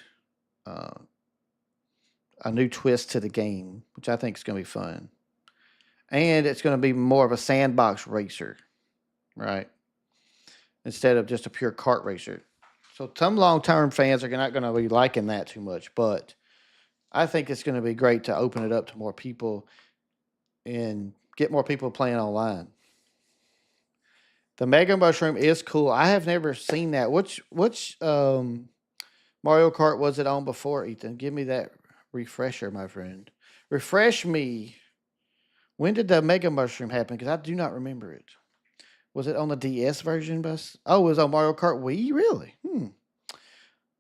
a new twist to the game, which I think is going to be fun. And it's going to be more of a sandbox racer, right? Instead of just a pure kart racer. So some long-term fans are not going to be liking that too much, but I think it's going to be great to open it up to more people and get more people playing online. The Mega Mushroom is cool. I have never seen that. Which Mario Kart was it on before, Ethan? Give me that refresher, my friend. Refresh me. When did the Mega Mushroom happen? Because I do not remember it. Was it on the DS version? Oh, it was on Mario Kart Wii? Really?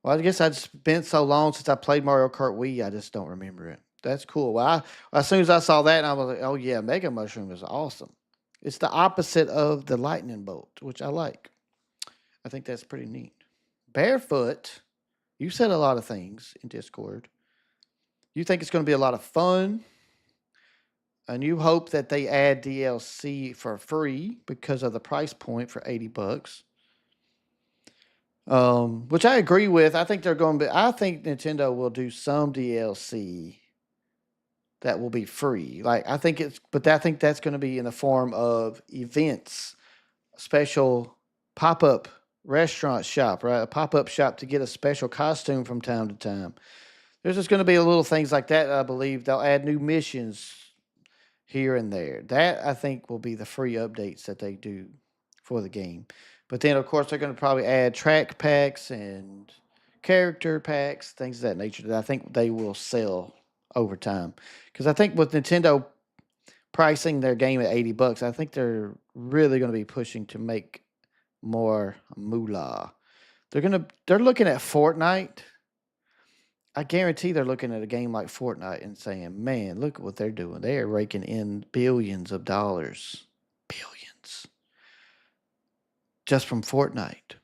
Well, I guess it's been so long since I played Mario Kart Wii, I just don't remember it. That's cool. Well, as soon as I saw that, I was like, oh, yeah, Mega Mushroom is awesome. It's the opposite of the lightning bolt, which I like. I think that's pretty neat. Barefoot, you said a lot of things in Discord. You think it's going to be a lot of fun, and you hope that they add DLC for free because of the price point for $80. Which I agree with. I think they're going to be. I think Nintendo will do some DLC that will be free. Like I think that's going to be in the form of events, special pop up restaurant shop, right? A pop up shop to get a special costume from time to time. There's just going to be little things like that. I believe they'll add new missions here and there. That I think will be the free updates that they do for the game. But then, of course, they're going to probably add track packs and character packs, things of that nature that I think they will sell over time. Because I think with Nintendo pricing their game at $80, I think they're really going to be pushing to make more moolah. They're looking at Fortnite. I guarantee they're looking at a game like Fortnite and saying, "Man, look at what they're doing. They are raking in billions of dollars, billions, just from Fortnite."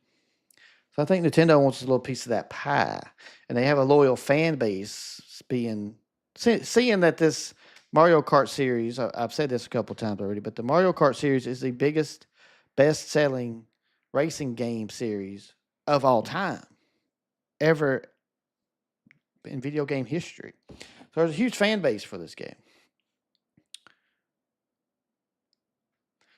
So I think Nintendo wants a little piece of that pie, and they have a loyal fan base. Seeing that this Mario Kart series, I've said this a couple times already, but the Mario Kart series is the biggest, best-selling racing game series of all time, ever in video game history. So there's a huge fan base for this game.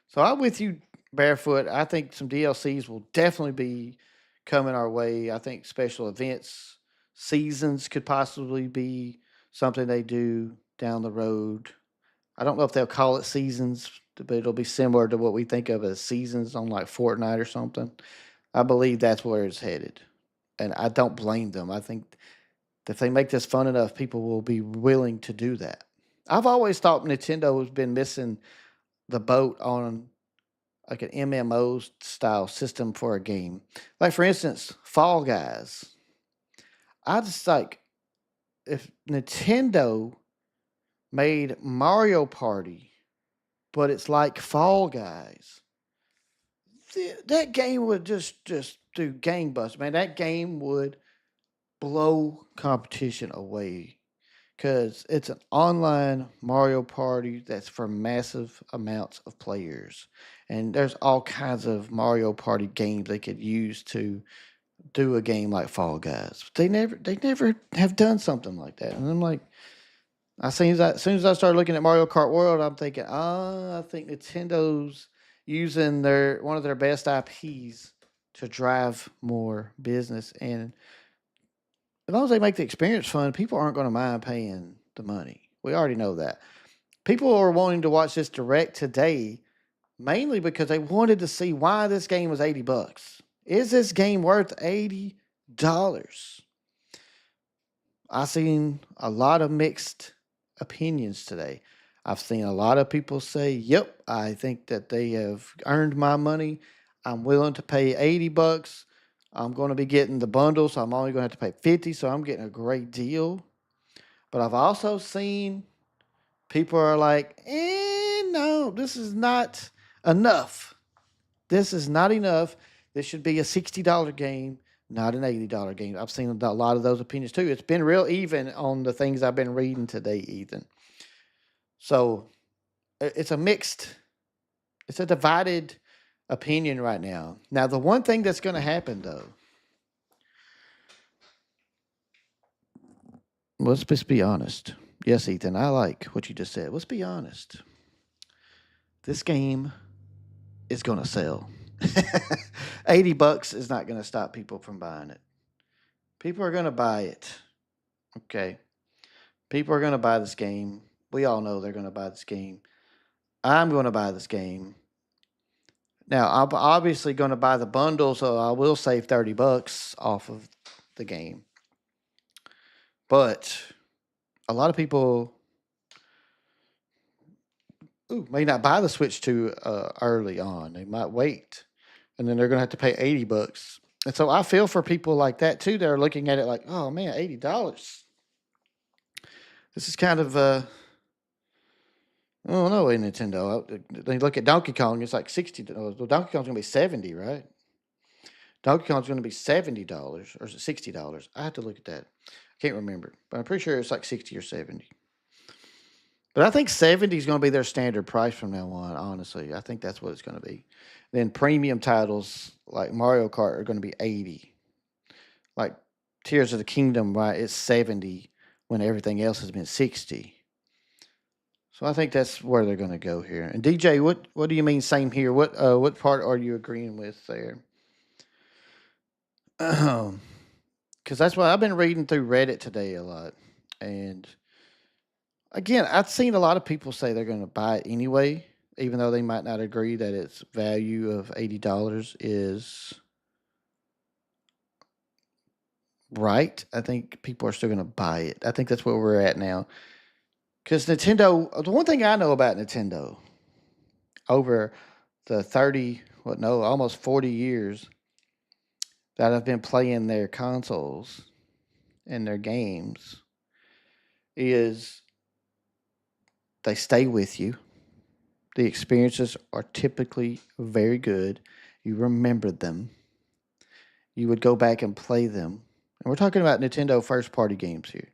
So I'm with you, Barefoot. I think some DLCs will definitely be coming our way. I think special events, seasons could possibly be something they do down the road. I don't know if they'll call it seasons, but it'll be similar to what we think of as seasons on like Fortnite or something. I believe that's where it's headed. And I don't blame them. I think if they make this fun enough, people will be willing to do that. I've always thought Nintendo has been missing the boat on like an MMO style system for a game. Like for instance, Fall Guys. I just like if Nintendo made Mario Party, but it's like Fall Guys. That game would just do gangbusters, man. That game would blow competition away because it's an online Mario Party that's for massive amounts of players, and there's all kinds of Mario Party games they could use to do a game like Fall Guys. They never have done something like that, and I'm like, as soon as I started looking at Mario Kart World, I'm thinking, I think Nintendo's using their one of their best IPs to drive more business, and as long as they make the experience fun, people aren't going to mind paying the money. We already know that. People are wanting to watch this direct today mainly because they wanted to see why this game was $80. Is this game worth $80? I've seen a lot of mixed opinions today. I've seen a lot of people say, "Yep, I think that they have earned my money. I'm willing to pay $80. I'm going to be getting the bundle, so I'm only going to have to pay 50, so I'm getting a great deal." But I've also seen people are like, no, this is not enough. This is not enough. This should be a $60 game, not an $80 game. I've seen a lot of those opinions too. It's been real even on the things I've been reading today, Ethan. So it's it's a divided opinion right now. Now, the one thing that's going to happen though, let's just be honest. Yes, Ethan, I like what you just said. Let's be honest. This game is going to sell. $80 is not going to stop people from buying it. People are going to buy it. Okay. People are going to buy this game. We all know they're going to buy this game. I'm going to buy this game. Now, I'm obviously going to buy the bundle, so I will save $30 off of the game. But a lot of people may not buy the Switch too early on. They might wait, and then they're going to have to pay $80. And so I feel for people like that too. They're looking at it like, oh man, $80. This is kind of I don't know, Nintendo. They look at Donkey Kong, it's like 60. Well, Donkey Kong's gonna be 70, right? Donkey Kong's gonna be $70 or is it $60? I have to look at that. I can't remember, but I'm pretty sure it's like 60 or 70. But I think 70 is going to be their standard price from now on, honestly. I think that's what it's going to be. Then premium titles like Mario Kart are going to be 80. Like Tears of the Kingdom, right? It's 70 when everything else has been 60. So I think that's where they're going to go here. And DJ, what do you mean same here? What part are you agreeing with there? Because that's what I've been reading through Reddit today a lot. And again, I've seen a lot of people say they're going to buy it anyway, even though they might not agree that its value of $80 is right. I think people are still going to buy it. I think that's where we're at now. Because Nintendo, the one thing I know about Nintendo over the 30, almost 40 years that I've been playing their consoles and their games is they stay with you. The experiences are typically very good. You remember them. You would go back and play them. And we're talking about Nintendo first party games here.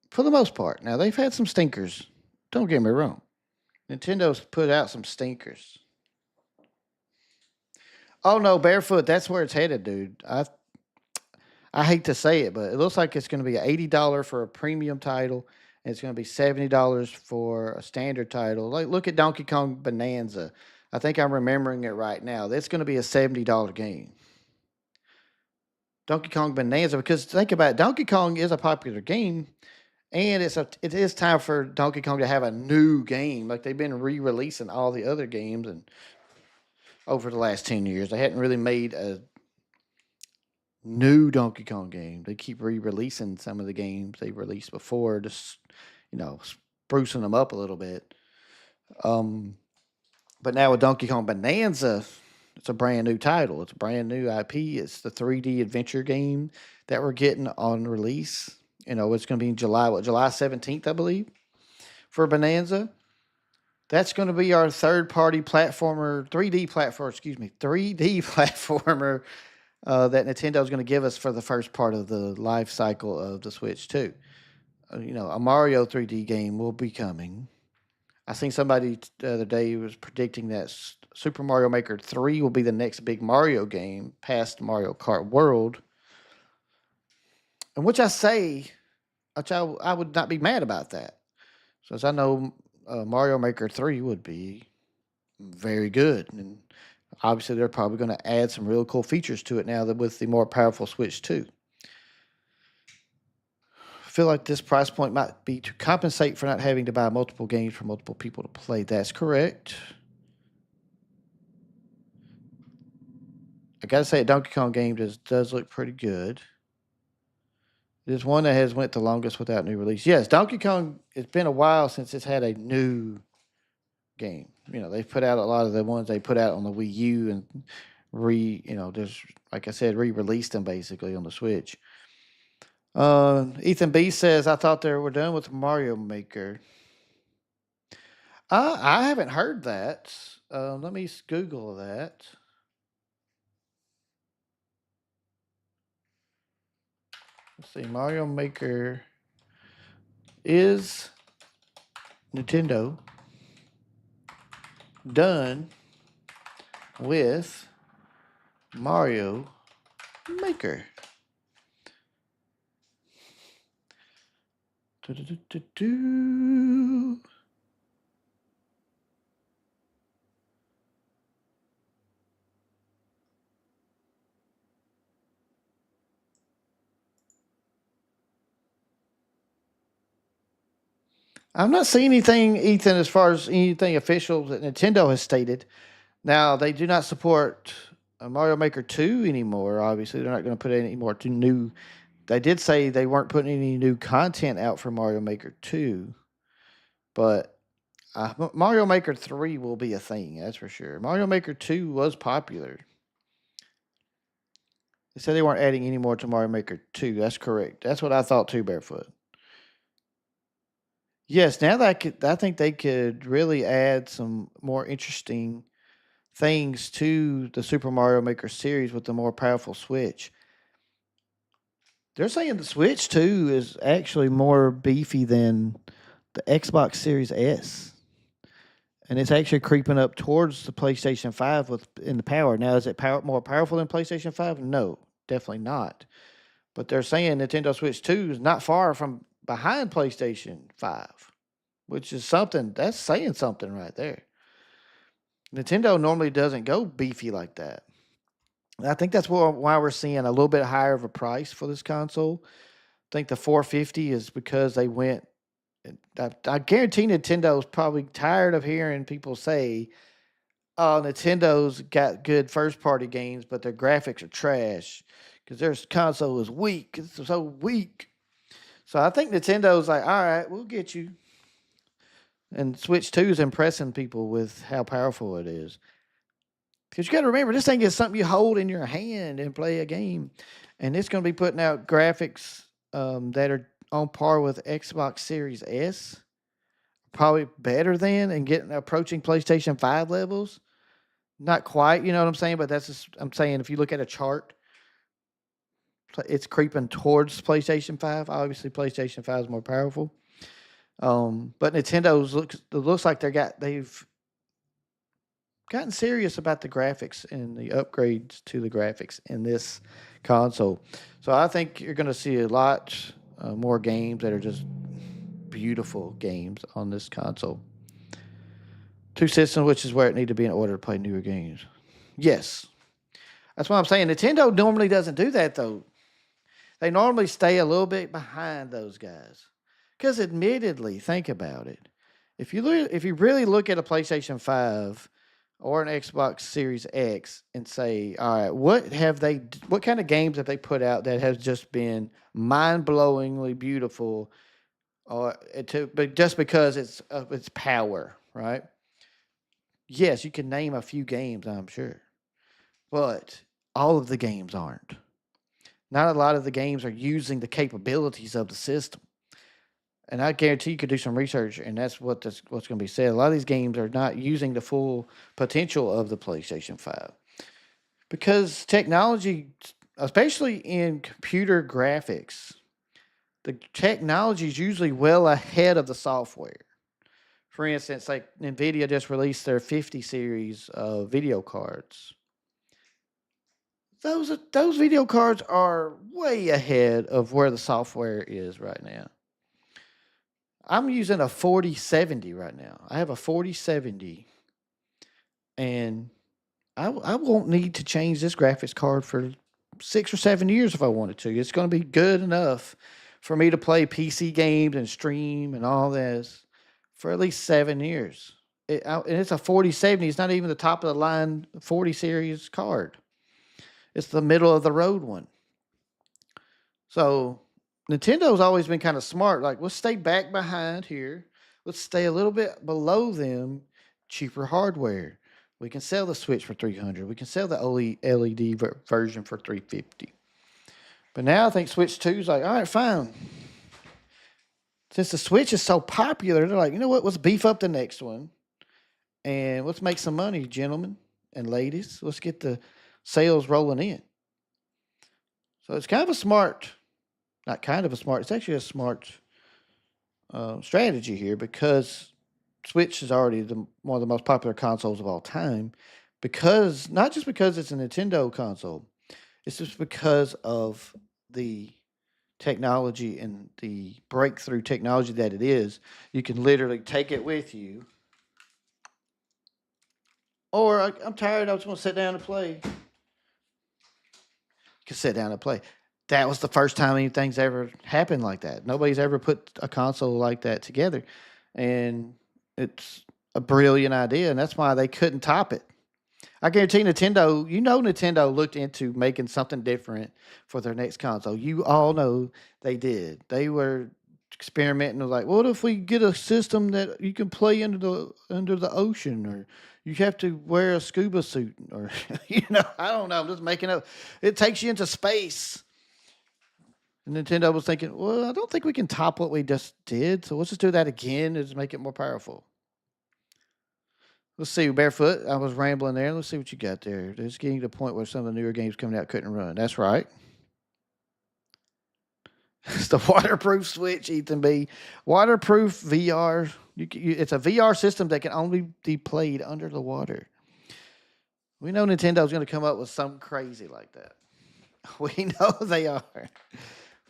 For the most part. Now, they've had some stinkers. Don't get me wrong. Nintendo's put out some stinkers. Oh no, Barefoot, that's where it's headed, dude. I hate to say it, but it looks like it's going to be $80 for a premium title, and it's going to be $70 for a standard title. Like, look at Donkey Kong Bonanza. I think I'm remembering it right now. That's going to be a $70 game. Donkey Kong Bonanza, because think about it, Donkey Kong is a popular game, and it is time for Donkey Kong to have a new game. Like they've been re-releasing all the other games, and over the last 10 years, they hadn't really made a new Donkey Kong game. They keep re-releasing some of the games they released before, just sprucing them up a little bit. But now with Donkey Kong Bonanza, it's a brand new title. It's a brand new IP. It's the 3D adventure game that we're getting on release. It's going to be in July 17th, I believe, for Bonanza. That's going to be our third-party platformer, 3D platformer that Nintendo is going to give us for the first part of the life cycle of the Switch 2. A Mario 3D game will be coming. I seen somebody the other day was predicting that Super Mario Maker 3 will be the next big Mario game past Mario Kart World. And which I would not be mad about that. So as I know, Mario Maker 3 would be very good. And obviously they're probably going to add some real cool features to it now that with the more powerful Switch 2. I feel like this price point might be to compensate for not having to buy multiple games for multiple people to play. That's correct. I gotta say, a Donkey Kong game does look pretty good. It is one that has went the longest without new release. Yes, Donkey Kong. It's been a while since it's had a new game. They've put out a lot of the ones they put out on the Wii U and just like I said, re-released them basically on the Switch. Ethan B says, I thought they were done with Mario Maker. I haven't heard that. Let me Google that. Let's see. Mario Maker is Nintendo done with Mario Maker. I'm not seeing anything, Ethan, as far as anything official that Nintendo has stated. Now, they do not support Mario Maker 2 anymore. Obviously, they're not going to put any more new. They did say they weren't putting any new content out for Mario Maker 2, but Mario Maker 3 will be a thing, that's for sure. Mario Maker 2 was popular. They said they weren't adding any more to Mario Maker 2. That's correct. That's what I thought too, Barefoot. Yes, now that I think they could really add some more interesting things to the Super Mario Maker series with the more powerful Switch. They're saying the Switch 2 is actually more beefy than the Xbox Series S. And it's actually creeping up towards the PlayStation 5 in the power. Now, is it more powerful than PlayStation 5? No, definitely not. But they're saying Nintendo Switch 2 is not far from behind PlayStation 5, which is something that's saying something right there. Nintendo normally doesn't go beefy like that. I think that's why we're seeing a little bit higher of a price for this console. I think the 450 is because they went. I guarantee Nintendo's probably tired of hearing people say, "Oh, Nintendo's got good first party games, but their graphics are trash because their console is weak. It's so weak." So I think Nintendo's like, "All right, we'll get you." And Switch 2 is impressing people with how powerful it is. Because you got to remember, this thing is something you hold in your hand and play a game. And it's going to be putting out graphics that are on par with Xbox Series S. Probably better than and approaching PlayStation 5 levels. Not quite, you know what I'm saying? But that's just, I'm saying if you look at a chart, it's creeping towards PlayStation 5. Obviously, PlayStation 5 is more powerful. But Nintendo's looks like they've gotten serious about the graphics and the upgrades to the graphics in this console. So I think you're going to see a lot more games that are just beautiful games on this console. Two systems, which is where it need to be in order to play newer games. Yes. That's what I'm saying. Nintendo normally doesn't do that, though. They normally stay a little bit behind those guys. Because admittedly, think about it. If you really look at a PlayStation 5 or an Xbox Series X and say, all right, what kind of games have they put out that has just been mind-blowingly beautiful, but just because it's power, right? Yes, you can name a few games, I'm sure, but all of the games aren't. Not a lot of the games are using the capabilities of the system. And I guarantee you could do some research, and that's what's going to be said. A lot of these games are not using the full potential of the PlayStation 5 because technology, especially in computer graphics, the technology is usually well ahead of the software. For instance, like NVIDIA just released their 50 series of video cards. Those video cards are way ahead of where the software is right now. I'm using a 4070 right now. I have a 4070, and I won't need to change this graphics card for 6 or 7 years if I wanted to. It's going to be good enough for me to play PC games and stream and all this for at least 7 years. And it's a 4070. It's not even the top of the line 40 series card. It's the middle of the road one. So Nintendo's always been kind of smart. Like, let's stay back behind here. Let's stay a little bit below them. Cheaper hardware. We can sell the Switch for $300. We can sell the LED version for $350. But now I think Switch 2 is like, all right, fine. Since the Switch is so popular, they're like, you know what? Let's beef up the next one. And let's make some money, gentlemen and ladies. Let's get the sales rolling in. So it's kind of a smart, not kind of a smart, it's actually a smart strategy here because Switch is already one of the most popular consoles of all time. Because, not just because it's a Nintendo console, it's just because of the technology and the breakthrough technology that it is. You can literally take it with you. Or I'm tired, I just want to sit down and play. You can sit down and play. That was the first time anything's ever happened like that. Nobody's ever put a console like that together. And it's a brilliant idea, and that's why they couldn't top it. I guarantee Nintendo looked into making something different for their next console. You all know they did. They were experimenting with like, what if we get a system that you can play under the ocean, or You have to wear a scuba suit, or I don't know. I'm just making up. It takes you into space. And Nintendo was thinking, well, I don't think we can top what we just did, so let's just do that again and just make it more powerful. Let's see, Barefoot. I was rambling there. Let's see what you got there. It's getting to the point where some of the newer games coming out couldn't run. That's right. It's the waterproof Switch, Ethan B. Waterproof VR. It's a VR system that can only be played under the water. We know Nintendo's going to come up with something crazy like that. We know they are.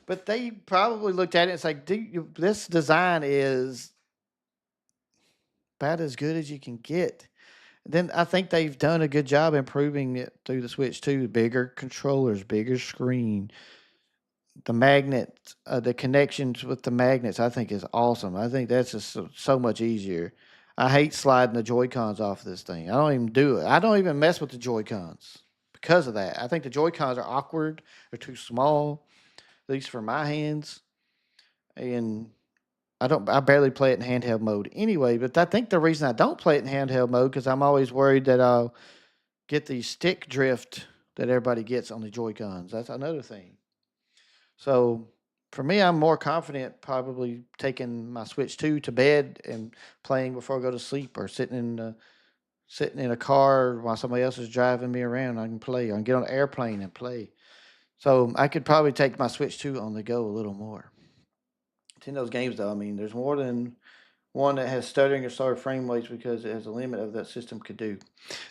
But they probably looked at it and it's like, this design is about as good as you can get. Then I think they've done a good job improving it through the Switch too. Bigger controllers, bigger screen, the magnet, the connections with the magnets. I think is awesome. I think that's just so much easier. I hate sliding the Joy Cons off this thing. I don't even do it. I don't even mess with the Joy Cons because of that. I think the Joy Cons are awkward. They're too small, at least for my hands, and I barely play it in handheld mode anyway, but I think the reason I don't play it in handheld mode because I'm always worried that I'll get the stick drift that everybody gets on the Joy Cons. That's another thing. So for me, I'm more confident probably taking my Switch 2 to bed and playing before I go to sleep, or sitting in a car while somebody else is driving me around. I can play. I can get on an airplane and play. So I could probably take my Switch 2 on the go a little more. Nintendo's games, though, I mean, there's more than one that has stuttering or slower frame rates because it has a limit of that system could do.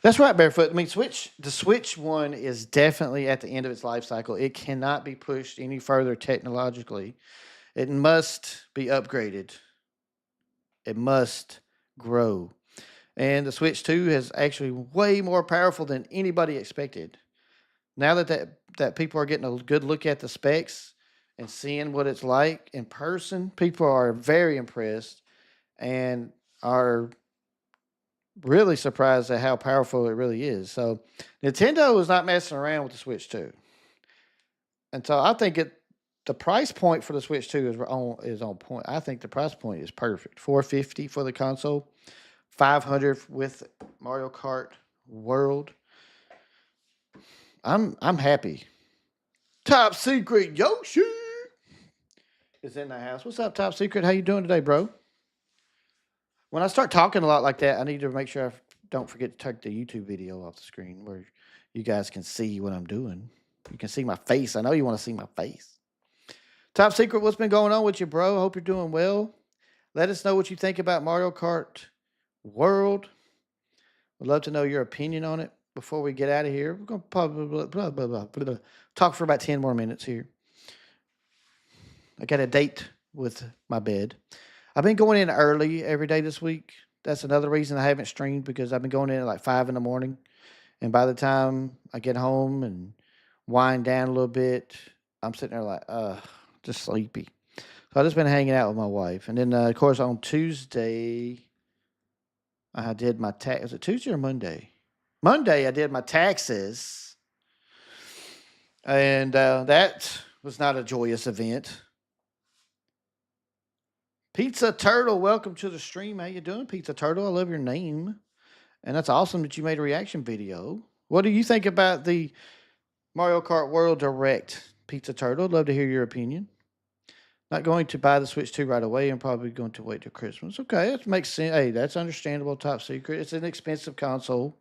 That's right, Barefoot. I mean, the Switch one is definitely at the end of its life cycle. It cannot be pushed any further technologically. It must be upgraded. It must grow. And the Switch 2 is actually way more powerful than anybody expected. Now that people are getting a good look at the specs and seeing what it's like in person, people are very impressed and are really surprised at how powerful it really is. So Nintendo is not messing around with the Switch 2. And so I think the price point for the Switch 2 is on point. I think the price point is perfect. $450 for the console, $500 with Mario Kart World. I'm happy. Top Secret Yoshi is in the house. What's up, Top Secret? How you doing today, bro? When I start talking a lot like that, I need to make sure I don't forget to take the YouTube video off the screen where you guys can see what I'm doing. You can see my face. I know you want to see my face. Top Secret, what's been going on with you, bro? I hope you're doing well. Let us know what you think about Mario Kart World. We'd love to know your opinion on it before we get out of here. We're going to probably talk for about 10 more minutes here. I got a date with my bed. I've been going in early every day this week. That's another reason I haven't streamed, because I've been going in at like 5 in the morning. And by the time I get home and wind down a little bit, I'm sitting there like, just sleepy. So I've just been hanging out with my wife. And then, of course, on Tuesday, I did my tax. Was it Tuesday or Monday? Monday, I did my taxes. And that was not a joyous event. Pizza Turtle, welcome to the stream. How you doing, Pizza Turtle? I love your name. And that's awesome that you made a reaction video. What do you think about the Mario Kart World Direct, Pizza Turtle? I'd love to hear your opinion. Not going to buy the Switch 2 right away. I'm probably going to wait till Christmas. Okay, that makes sense. Hey, that's understandable, Top Secret. It's an expensive console.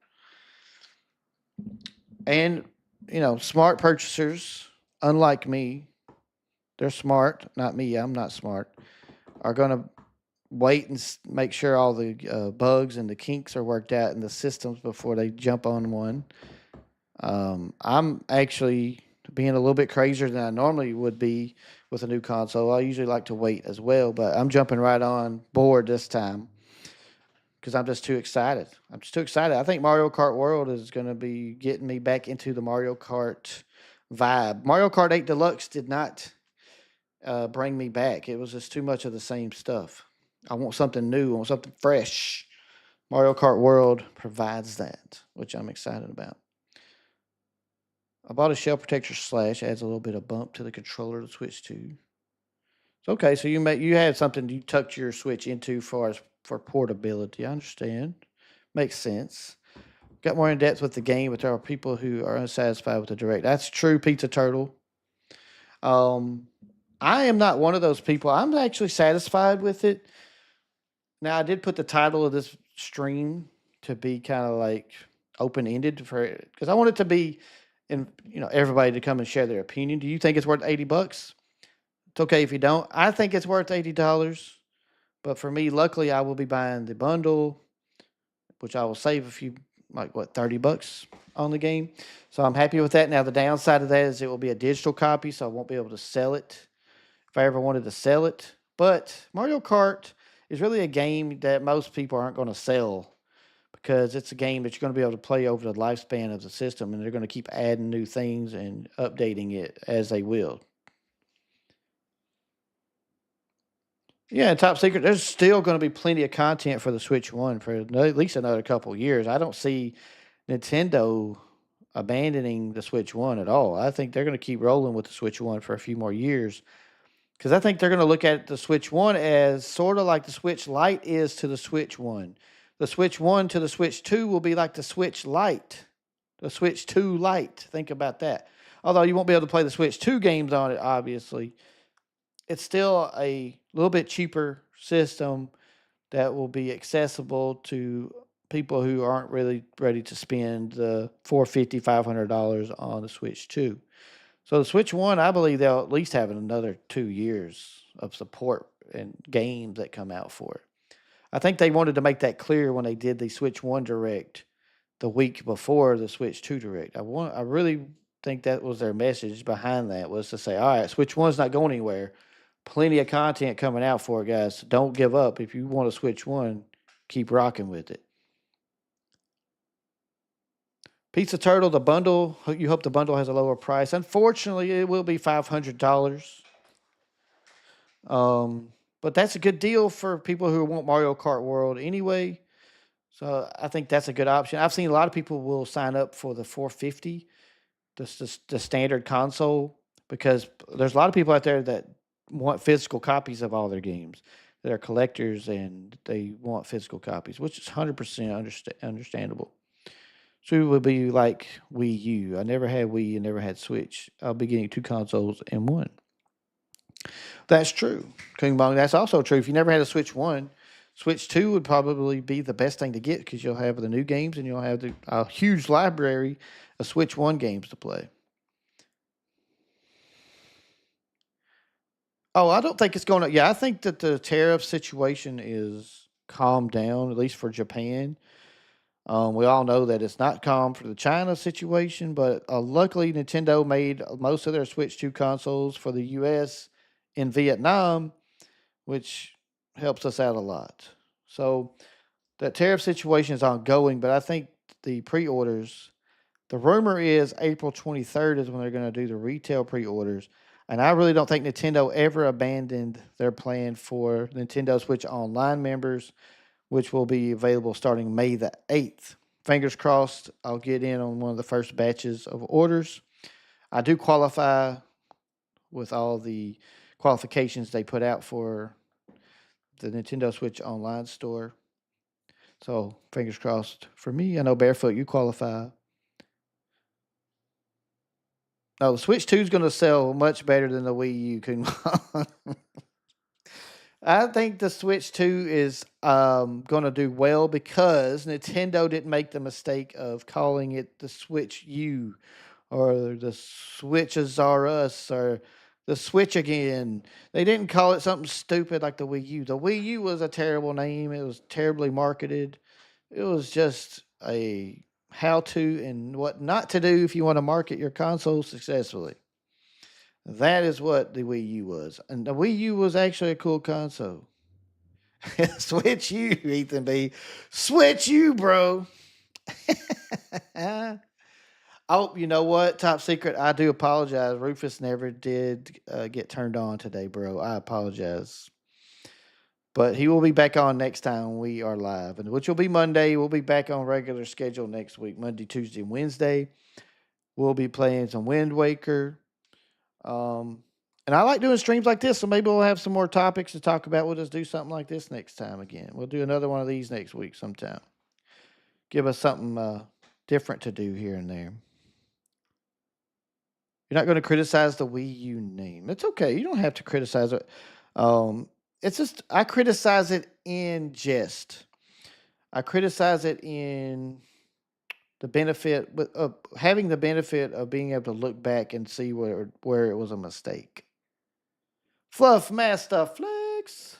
And, smart purchasers, unlike me, they're smart. Not me, I'm not smart. Are going to wait and make sure all the bugs and the kinks are worked out in the systems before they jump on one. I'm actually being a little bit crazier than I normally would be with a new console. I usually like to wait as well, but I'm jumping right on board this time because I'm just too excited. I think Mario Kart World is going to be getting me back into the Mario Kart vibe. Mario Kart 8 Deluxe did not bring me back. It was just too much of the same stuff. I want something new. I want something fresh. Mario Kart World provides that, which I'm excited about. I bought a shell protector slash. Adds a little bit of bump to the controller to switch to. Okay, so you had something you tucked your Switch into for portability. I understand. Makes sense. got more in depth with the game, but there are people who are unsatisfied with the direct. That's true, Pizza Turtle. Um, I am not one of those people. I'm actually satisfied with it. Now, I did put the title of this stream to be kind of like open ended for because I want it to be, and everybody to come and share their opinion. Do you think it's worth $80? It's okay if you don't. I think it's worth $80, but for me, luckily, I will be buying the bundle, which I will save a few, like what, $30 on the game. So I'm happy with that. Now the downside of that is it will be a digital copy, so I won't be able to sell it if I ever wanted to sell it. But Mario Kart is really a game that most people aren't going to sell because it's a game that you're going to be able to play over the lifespan of the system, and they're going to keep adding new things and updating it as they will. Yeah, top secret. There's still going to be plenty of content for the Switch One for at least another couple of years. I don't see Nintendo abandoning the Switch One at all. I think they're going to keep rolling with the Switch One for a few more years because I think they're going to look at the Switch One as sort of like the Switch Lite is to the Switch One. The Switch One to the Switch Two will be like the Switch Lite, the Switch Two Lite. Think about that. Although you won't be able to play the Switch Two games on it, obviously, it's still a little bit cheaper system that will be accessible to people who aren't really ready to spend the $450, $500 on the Switch 2. So the Switch 1, I believe they'll at least have another 2 years of support and games that come out for it. I think they wanted to make that clear when they did the Switch 1 Direct the week before the Switch 2 Direct. I really think that was their message behind that, was to say, all right, Switch 1's not going anywhere. Plenty of content coming out for it, guys. Don't give up. If you want to Switch 1, keep rocking with it. Pizza Turtle, the bundle. You hope the bundle has a lower price. Unfortunately, it will be $500. But that's a good deal for people who want Mario Kart World anyway. So I think that's a good option. I've seen a lot of people will sign up for the 450, the standard console, because there's a lot of people out there that want physical copies of all their games. They're collectors and they want physical copies, which is 100% understandable. So it would be like Wii U. I never had Wii and never had Switch. I'll be getting two consoles in one. That's true. King Bong, that's also true. If you never had a Switch 1, Switch 2 would probably be the best thing to get because you'll have the new games and you'll have a huge library of Switch 1 games to play. Oh, I don't think it's going to. Yeah, I think that the tariff situation is calmed down, at least for Japan. We all know that it's not calm for the China situation, but luckily Nintendo made most of their Switch 2 consoles for the US in Vietnam, which helps us out a lot. So that tariff situation is ongoing, but I think the pre-orders, the rumor is April 23rd is when they're going to do the retail pre-orders. And I really don't think Nintendo ever abandoned their plan for Nintendo Switch Online members, which will be available starting May the 8th. Fingers crossed, I'll get in on one of the first batches of orders. I do qualify with all the qualifications they put out for the Nintendo Switch Online store. So, fingers crossed for me. I know Barefoot, you qualify. No, the Switch 2 is going to sell much better than the Wii U. I think the Switch 2 is going to do well because Nintendo didn't make the mistake of calling it the Switch U or the Switches Are Us or the Switch again. They didn't call it something stupid like the Wii U. The Wii U was a terrible name. It was terribly marketed. It was just a how to and what not to do if you want to market your console successfully. That is what the Wii U was. And the Wii U was actually a cool console. Switch you, Ethan B. Switch you, bro. Oh, you know what? Top secret. I do apologize. Rufus never did get turned on today, bro. I apologize. But he will be back on next time we are live, and which will be Monday. We'll be back on regular schedule next week, Monday, Tuesday, and Wednesday. We'll be playing some Wind Waker. And I like doing streams like this, so maybe we'll have some more topics to talk about. We'll just do something like this next time again. We'll do another one of these next week sometime. Give us something different to do here and there. You're not going to criticize the Wii U name. It's okay. You don't have to criticize it. Um, it's just I criticize it in jest. I criticize it in the benefit of having the benefit of being able to look back and see where it was a mistake. Fluff Master Flex,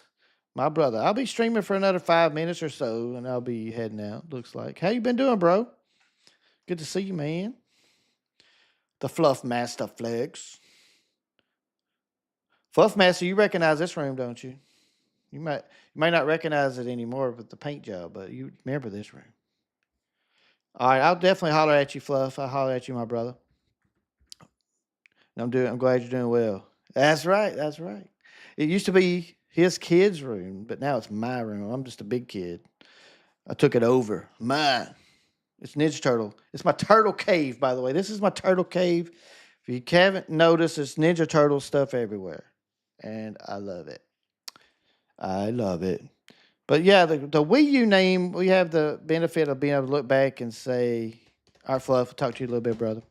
my brother. I'll be streaming for another 5 minutes or so, and I'll be heading out. Looks like. How you been doing, bro? Good to see you, man. The Fluff Master Flex. Fluff Master, you recognize this room, don't you? You may not recognize it anymore with the paint job, but you remember this room. All right, I'll definitely holler at you, Fluff. I'll holler at you, my brother. I'm glad you're doing well. That's right. That's right. It used to be his kid's room, but now it's my room. I'm just a big kid. I took it over. Mine. It's Ninja Turtle. It's my turtle cave, by the way. This is my turtle cave. If you haven't noticed, it's Ninja Turtle stuff everywhere. And I love it. I love it. But yeah, the Wii U name, we have the benefit of being able to look back and say, all right, Fluff, I'll talk to you a little bit, brother.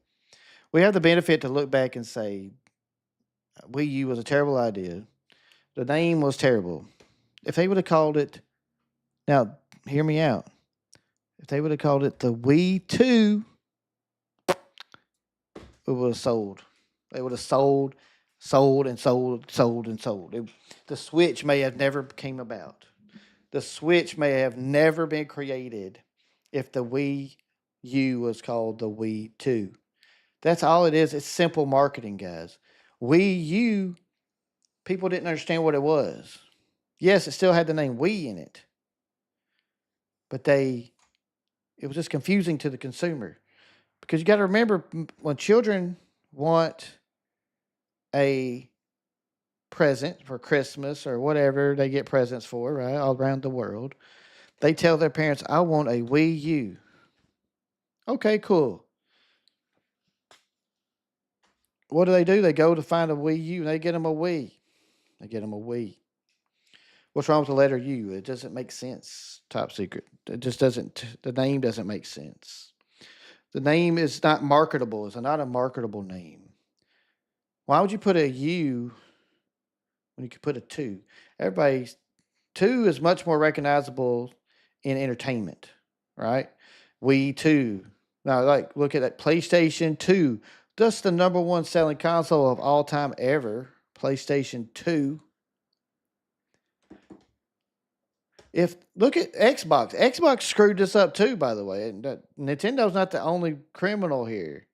We have the benefit to look back and say, Wii U was a terrible idea. The name was terrible. If they would have called it, now, hear me out. If they would have called it the Wii 2, it would have sold. They would have sold, and sold. The Switch may have never came about. The Switch may have never been created if the Wii U was called the Wii 2. That's all it is. It's simple marketing, guys. Wii U, people didn't understand what it was. Yes, it still had the name Wii in it, but it was just confusing to the consumer. Because you got to remember, when children want a present for Christmas or whatever they get presents for, right, all around the world, they tell their parents, I want a Wii U. Okay, cool. What do? They go to find a Wii U and they get them a Wii. They get them a Wii. What's wrong with the letter U? It doesn't make sense, top secret. It just doesn't, the name doesn't make sense. The name is not marketable. It's not a marketable name. Why would you put a U when you could put a 2? 2 is much more recognizable in entertainment, right? Wii 2. Now, like, look at that PlayStation 2. That's the number one selling console of all time ever. PlayStation 2. Look at Xbox. Xbox screwed this up too, by the way. Nintendo's not the only criminal here.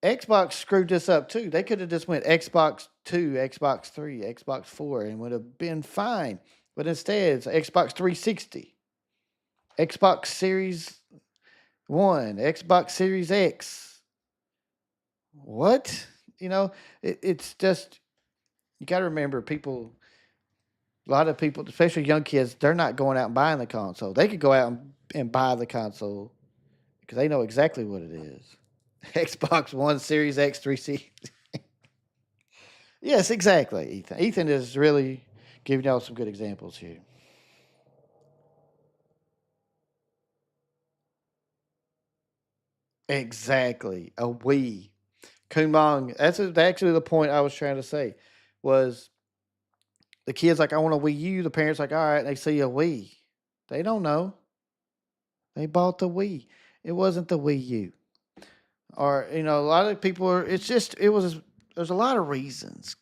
Xbox screwed this up too. They could have just went Xbox 2, Xbox 3, Xbox 4 and would have been fine. But instead, it's Xbox 360, Xbox Series 1, Xbox Series X. What? It's just, you got to remember, a lot of people, especially young kids, they're not going out and buying the console. They could go out and buy the console because they know exactly what it is. Xbox One, Series X, 360. Yes, exactly, Ethan. Ethan is really giving y'all some good examples here. Exactly. A Wii. Kumong. That's actually the point I was trying to say. Was the kids like, I want a Wii U. The parents like, all right, they see a Wii. They don't know. They bought the Wii. It wasn't the Wii U. Or, a lot of people there's a lot of reasons.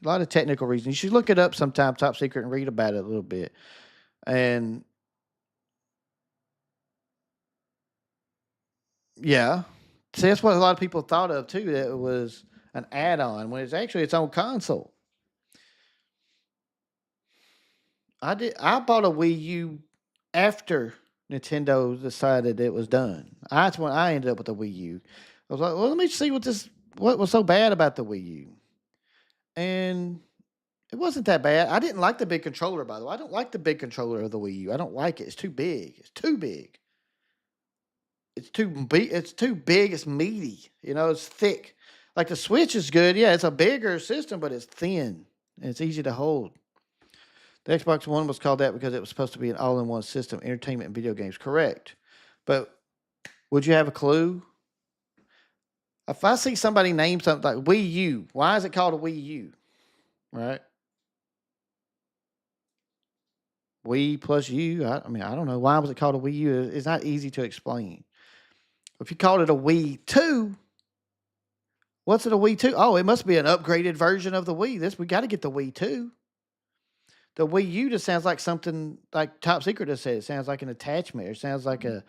A lot of technical reasons. You should look it up sometime, top secret, and read about it a little bit. And yeah. See, that's what a lot of people thought of too, that it was an add on when it's actually its own console. I bought a Wii U after Nintendo decided it was done. That's when I ended up with the Wii U. I was like, well, let me see what was so bad about the Wii U. And it wasn't that bad. I didn't like the big controller, by the way. I don't like the big controller of the Wii U. I don't like it. It's too big. It's too big. It's too big. It's too big. It's meaty. It's thick. Like the Switch is good. Yeah, it's a bigger system, but it's thin and it's easy to hold. The Xbox One was called that because it was supposed to be an all-in-one system, entertainment and video games. Correct. But Would you have a clue? If I see somebody name something like Wii U, why is it called a Wii U? Right? Wii plus U. I mean, I don't know. Why was it called a Wii U? It's not easy to explain. If you called it a Wii 2, what's it a Wii 2? Oh, it must be an upgraded version of the Wii. We got to get the Wii 2. The Wii U just sounds like something like Top Secret just said. It sounds like an attachment. It sounds like a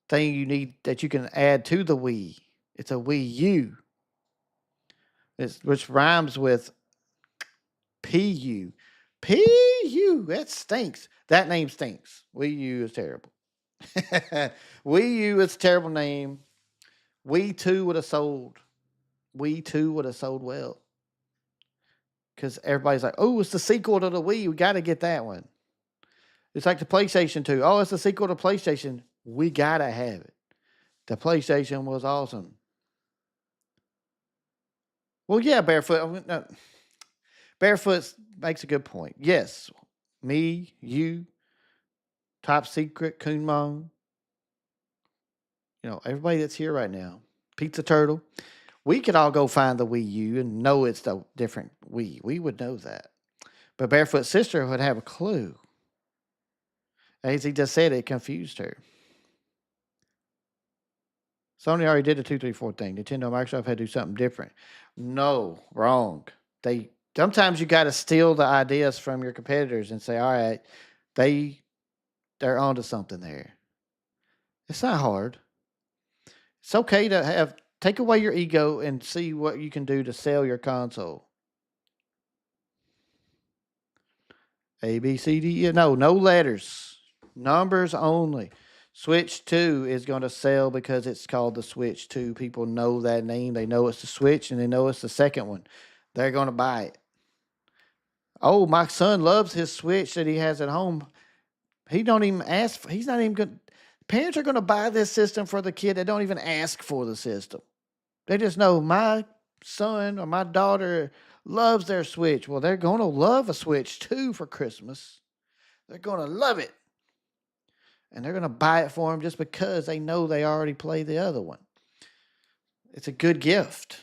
thing you need that you can add to the Wii. It's a Wii U. Which rhymes with PU. PU. That stinks. That name stinks. Wii U is terrible. Wii U is a terrible name. Wii 2 would have sold. Wii 2 would have sold well. Because everybody's like, oh, it's the sequel to the Wii. We got to get that one. It's like the PlayStation 2. Oh, it's the sequel to PlayStation. We got to have it. The PlayStation was awesome. Well, yeah, Barefoot. No, Barefoot makes a good point. Yes, me, you, Top Secret, Kunmon, everybody that's here right now, Pizza Turtle, we could all go find the Wii U and know it's the different Wii. We would know that. But Barefoot Sister would have a clue. As he just said, it confused her. Sony already did the 234 thing. Nintendo and Microsoft had to do something different. No, wrong. Sometimes you got to steal the ideas from your competitors and say, all right, they're onto something there. It's not hard. It's okay to take away your ego and see what you can do to sell your console. A, B, C, D, E. No letters. Numbers only. Switch 2 is going to sell because it's called the Switch 2. People know that name. They know it's the Switch and they know it's the second one. They're going to buy it. Oh, my son loves his Switch that he has at home. He don't even ask. He's not even good. Parents are going to buy this system for the kid. They don't even ask for the system. They just know my son or my daughter loves their Switch. Well, they're going to love a Switch too for Christmas. They're going to love it. And they're going to buy it for them just because they know they already play the other one. It's a good gift.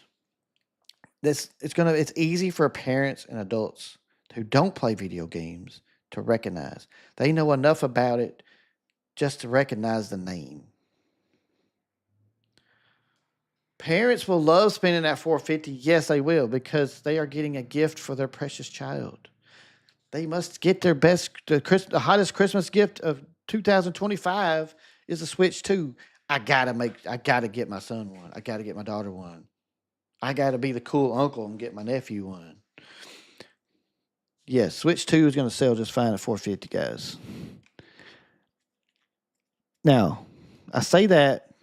It's easy for parents and adults who don't play video games to recognize. They know enough about it just to recognize the name. Parents will love spending that $450. Yes, they will, because they are getting a gift for their precious child. They must get their best, the hottest Christmas gift of 2025 is a Switch 2. I gotta get my son one. I gotta get my daughter one. I gotta be the cool uncle and get my nephew one. Yes, Switch 2 is going to sell just fine at $450, guys. Now, I say that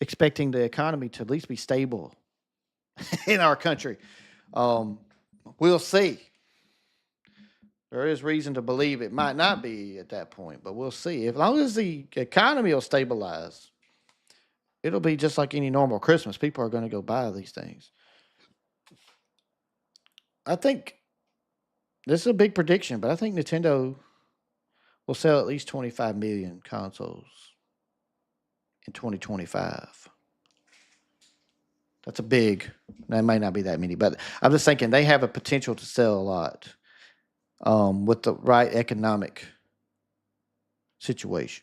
expecting the economy to at least be stable in our country. We'll see. There is reason to believe it might not be at that point, but we'll see. As long as the economy will stabilize, it'll be just like any normal Christmas. People are going to go buy these things. I think this is a big prediction, but I think Nintendo will sell at least 25 million consoles in 2025. That may not be that many, but I'm just thinking they have a potential to sell a lot with the right economic situation.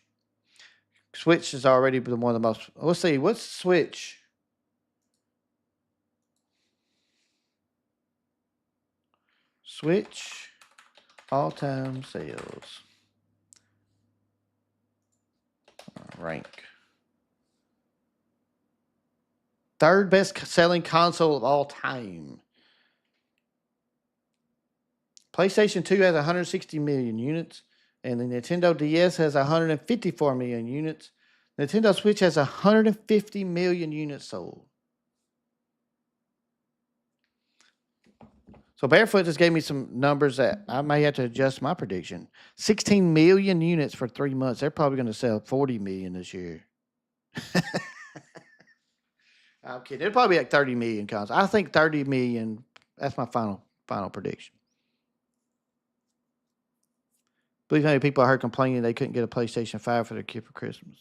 Switch is already one of the most. Let's see, what's Switch? Switch all-time sales rank. Third best selling console of all time. PlayStation 2 has 160 million units, and the Nintendo DS has 154 million units. Nintendo Switch has 150 million units sold. So Barefoot just gave me some numbers that I may have to adjust my prediction. 16 million units for 3 months. They're probably going to sell 40 million this year. I'm kidding. It'll probably be like 30 million consoles. I think 30 million. That's my final prediction. Believe how many people I heard complaining they couldn't get a PlayStation 5 for their kid for Christmas.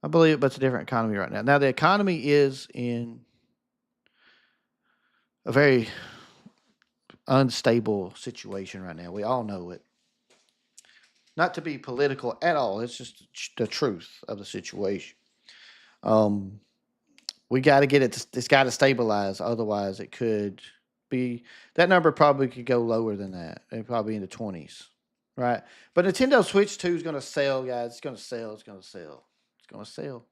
I believe it, but it's a different economy right now. Now, the economy is in a very unstable situation right now. We all know it. Not to be political at all. It's just the truth of the situation. Um, we got to get it. It's got to stabilize. Otherwise, it could be that number probably could go lower than that. It probably in the 20s, right? But Nintendo Switch 2 is going to sell, guys. It's going to sell. It's going to sell. It's going to sell.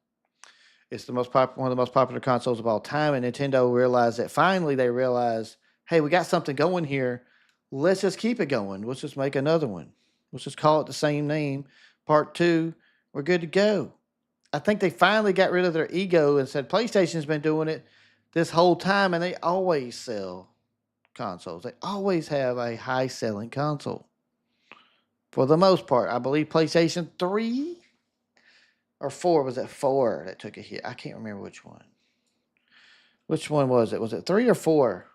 It's the one of the most popular consoles of all time, and Nintendo realized that finally they realized, hey, we got something going here. Let's just keep it going. Let's just make another one. Let's just call it the same name. Part 2. We're good to go. I think they finally got rid of their ego and said PlayStation's been doing it this whole time, and they always sell consoles. They always have a high selling console. For the most part, I believe PlayStation 3 or 4 was it 4 that took a hit. I can't remember which one. Which one was it? Was it 3 or 4?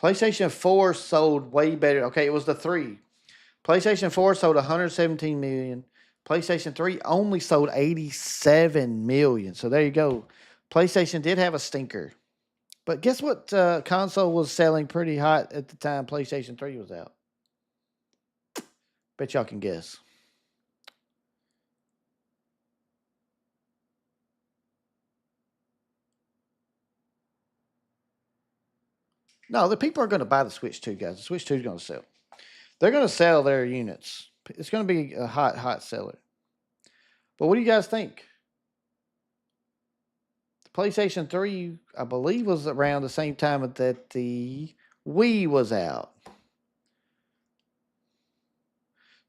PlayStation 4 sold way better. Okay, it was the 3. PlayStation 4 sold 117 million. PlayStation 3 only sold 87 million. So there you go. PlayStation did have a stinker. But guess what console was selling pretty hot at the time PlayStation 3 was out? Bet y'all can guess. No, the people are going to buy the Switch 2, guys. The Switch 2 is going to sell. They're going to sell their units. It's going to be a hot, hot seller. But what do you guys think? The PlayStation 3, I believe, was around the same time that the Wii was out.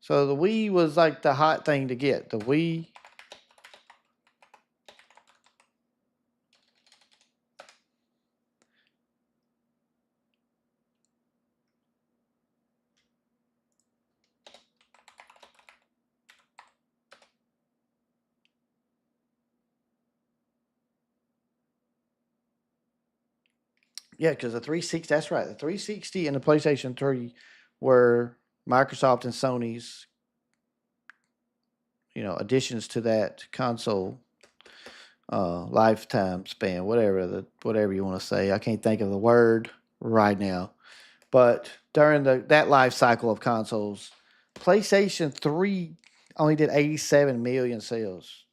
So the Wii was like the hot thing to get. The Wii. Yeah, because the 360, that's right. The 360 and the PlayStation 3 were Microsoft and Sony's, additions to that console lifetime span, whatever you want to say. I can't think of the word right now. But during that life cycle of consoles, PlayStation 3 only did 87 million sales.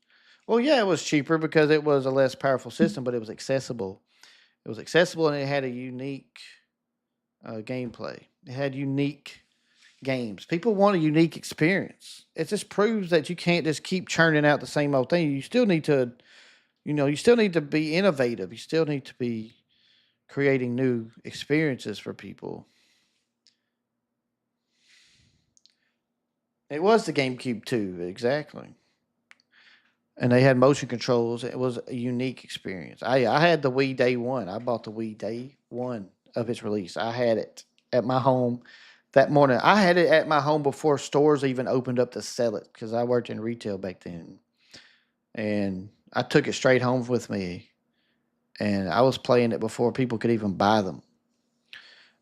Well, yeah, it was cheaper because it was a less powerful system, but it was accessible. It was accessible and it had a unique gameplay. It had unique games. People want a unique experience. It just proves that you can't just keep churning out the same old thing. You still need to, you still need to be innovative. You still need to be creating new experiences for people. It was the GameCube too, exactly. And they had motion controls. It was a unique experience. I had the Wii day one. I bought the Wii day one of its release. I had it at my home that morning. I had it at my home before stores even opened up to sell it because I worked in retail back then. And I took it straight home with me. And I was playing it before people could even buy them.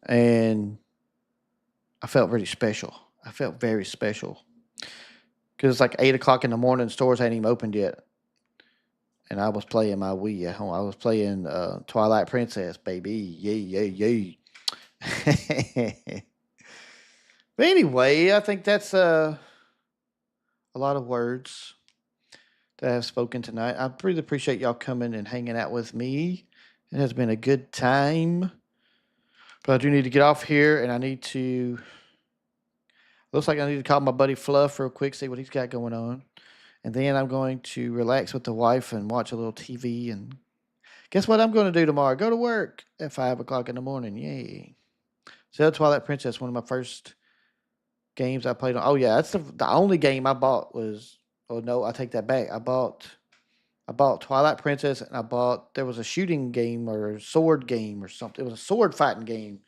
And I felt really special. I felt very special. Because it's like 8 o'clock in the morning, stores hadn't even opened yet. And I was playing my Wii at home. I was playing Twilight Princess, baby. Yay, yay, yay. But anyway, I think that's a lot of words that I've spoken tonight. I really appreciate y'all coming and hanging out with me. It has been a good time. But I do need to get off here, and I need to. Looks like I need to call my buddy Fluff real quick, see what he's got going on. And then I'm going to relax with the wife and watch a little TV. And guess what I'm going to do tomorrow? Go to work at 5 o'clock in the morning. Yay. Zelda Twilight Princess, one of my first games I played on. Oh, yeah, that's the only game I bought was. Oh, no, I take that back. I bought Twilight Princess, and there was a shooting game or a sword game or something. It was a sword fighting game.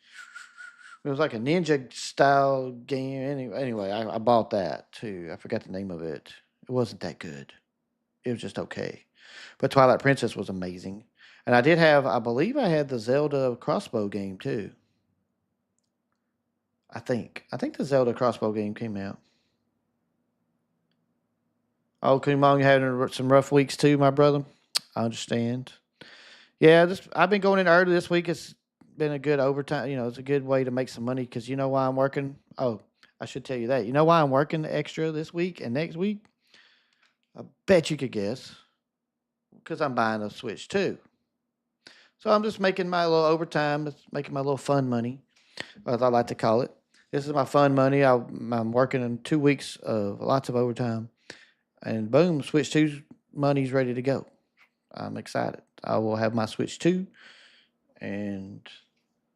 It was like a ninja style game. Anyway, I bought that too. I forgot the name of it. It wasn't that good. It was just okay. But Twilight Princess was amazing. And I believe I had the Zelda crossbow game too. I think the Zelda crossbow game came out. Oh, Kumong, you having some rough weeks too, my brother? I understand. Yeah, I've been going in early this week. It's been a good overtime. It's a good way to make some money because you know why I'm working. Oh, I should tell you that. You know why I'm working extra this week and next week? I bet you could guess. Because I'm buying a Switch too. So I'm just making my little overtime, making my little fun money, as I like to call it. This is my fun money. I'm working in 2 weeks of lots of overtime, and boom, Switch 2 money's ready to go. I'm excited. I will have my Switch 2, and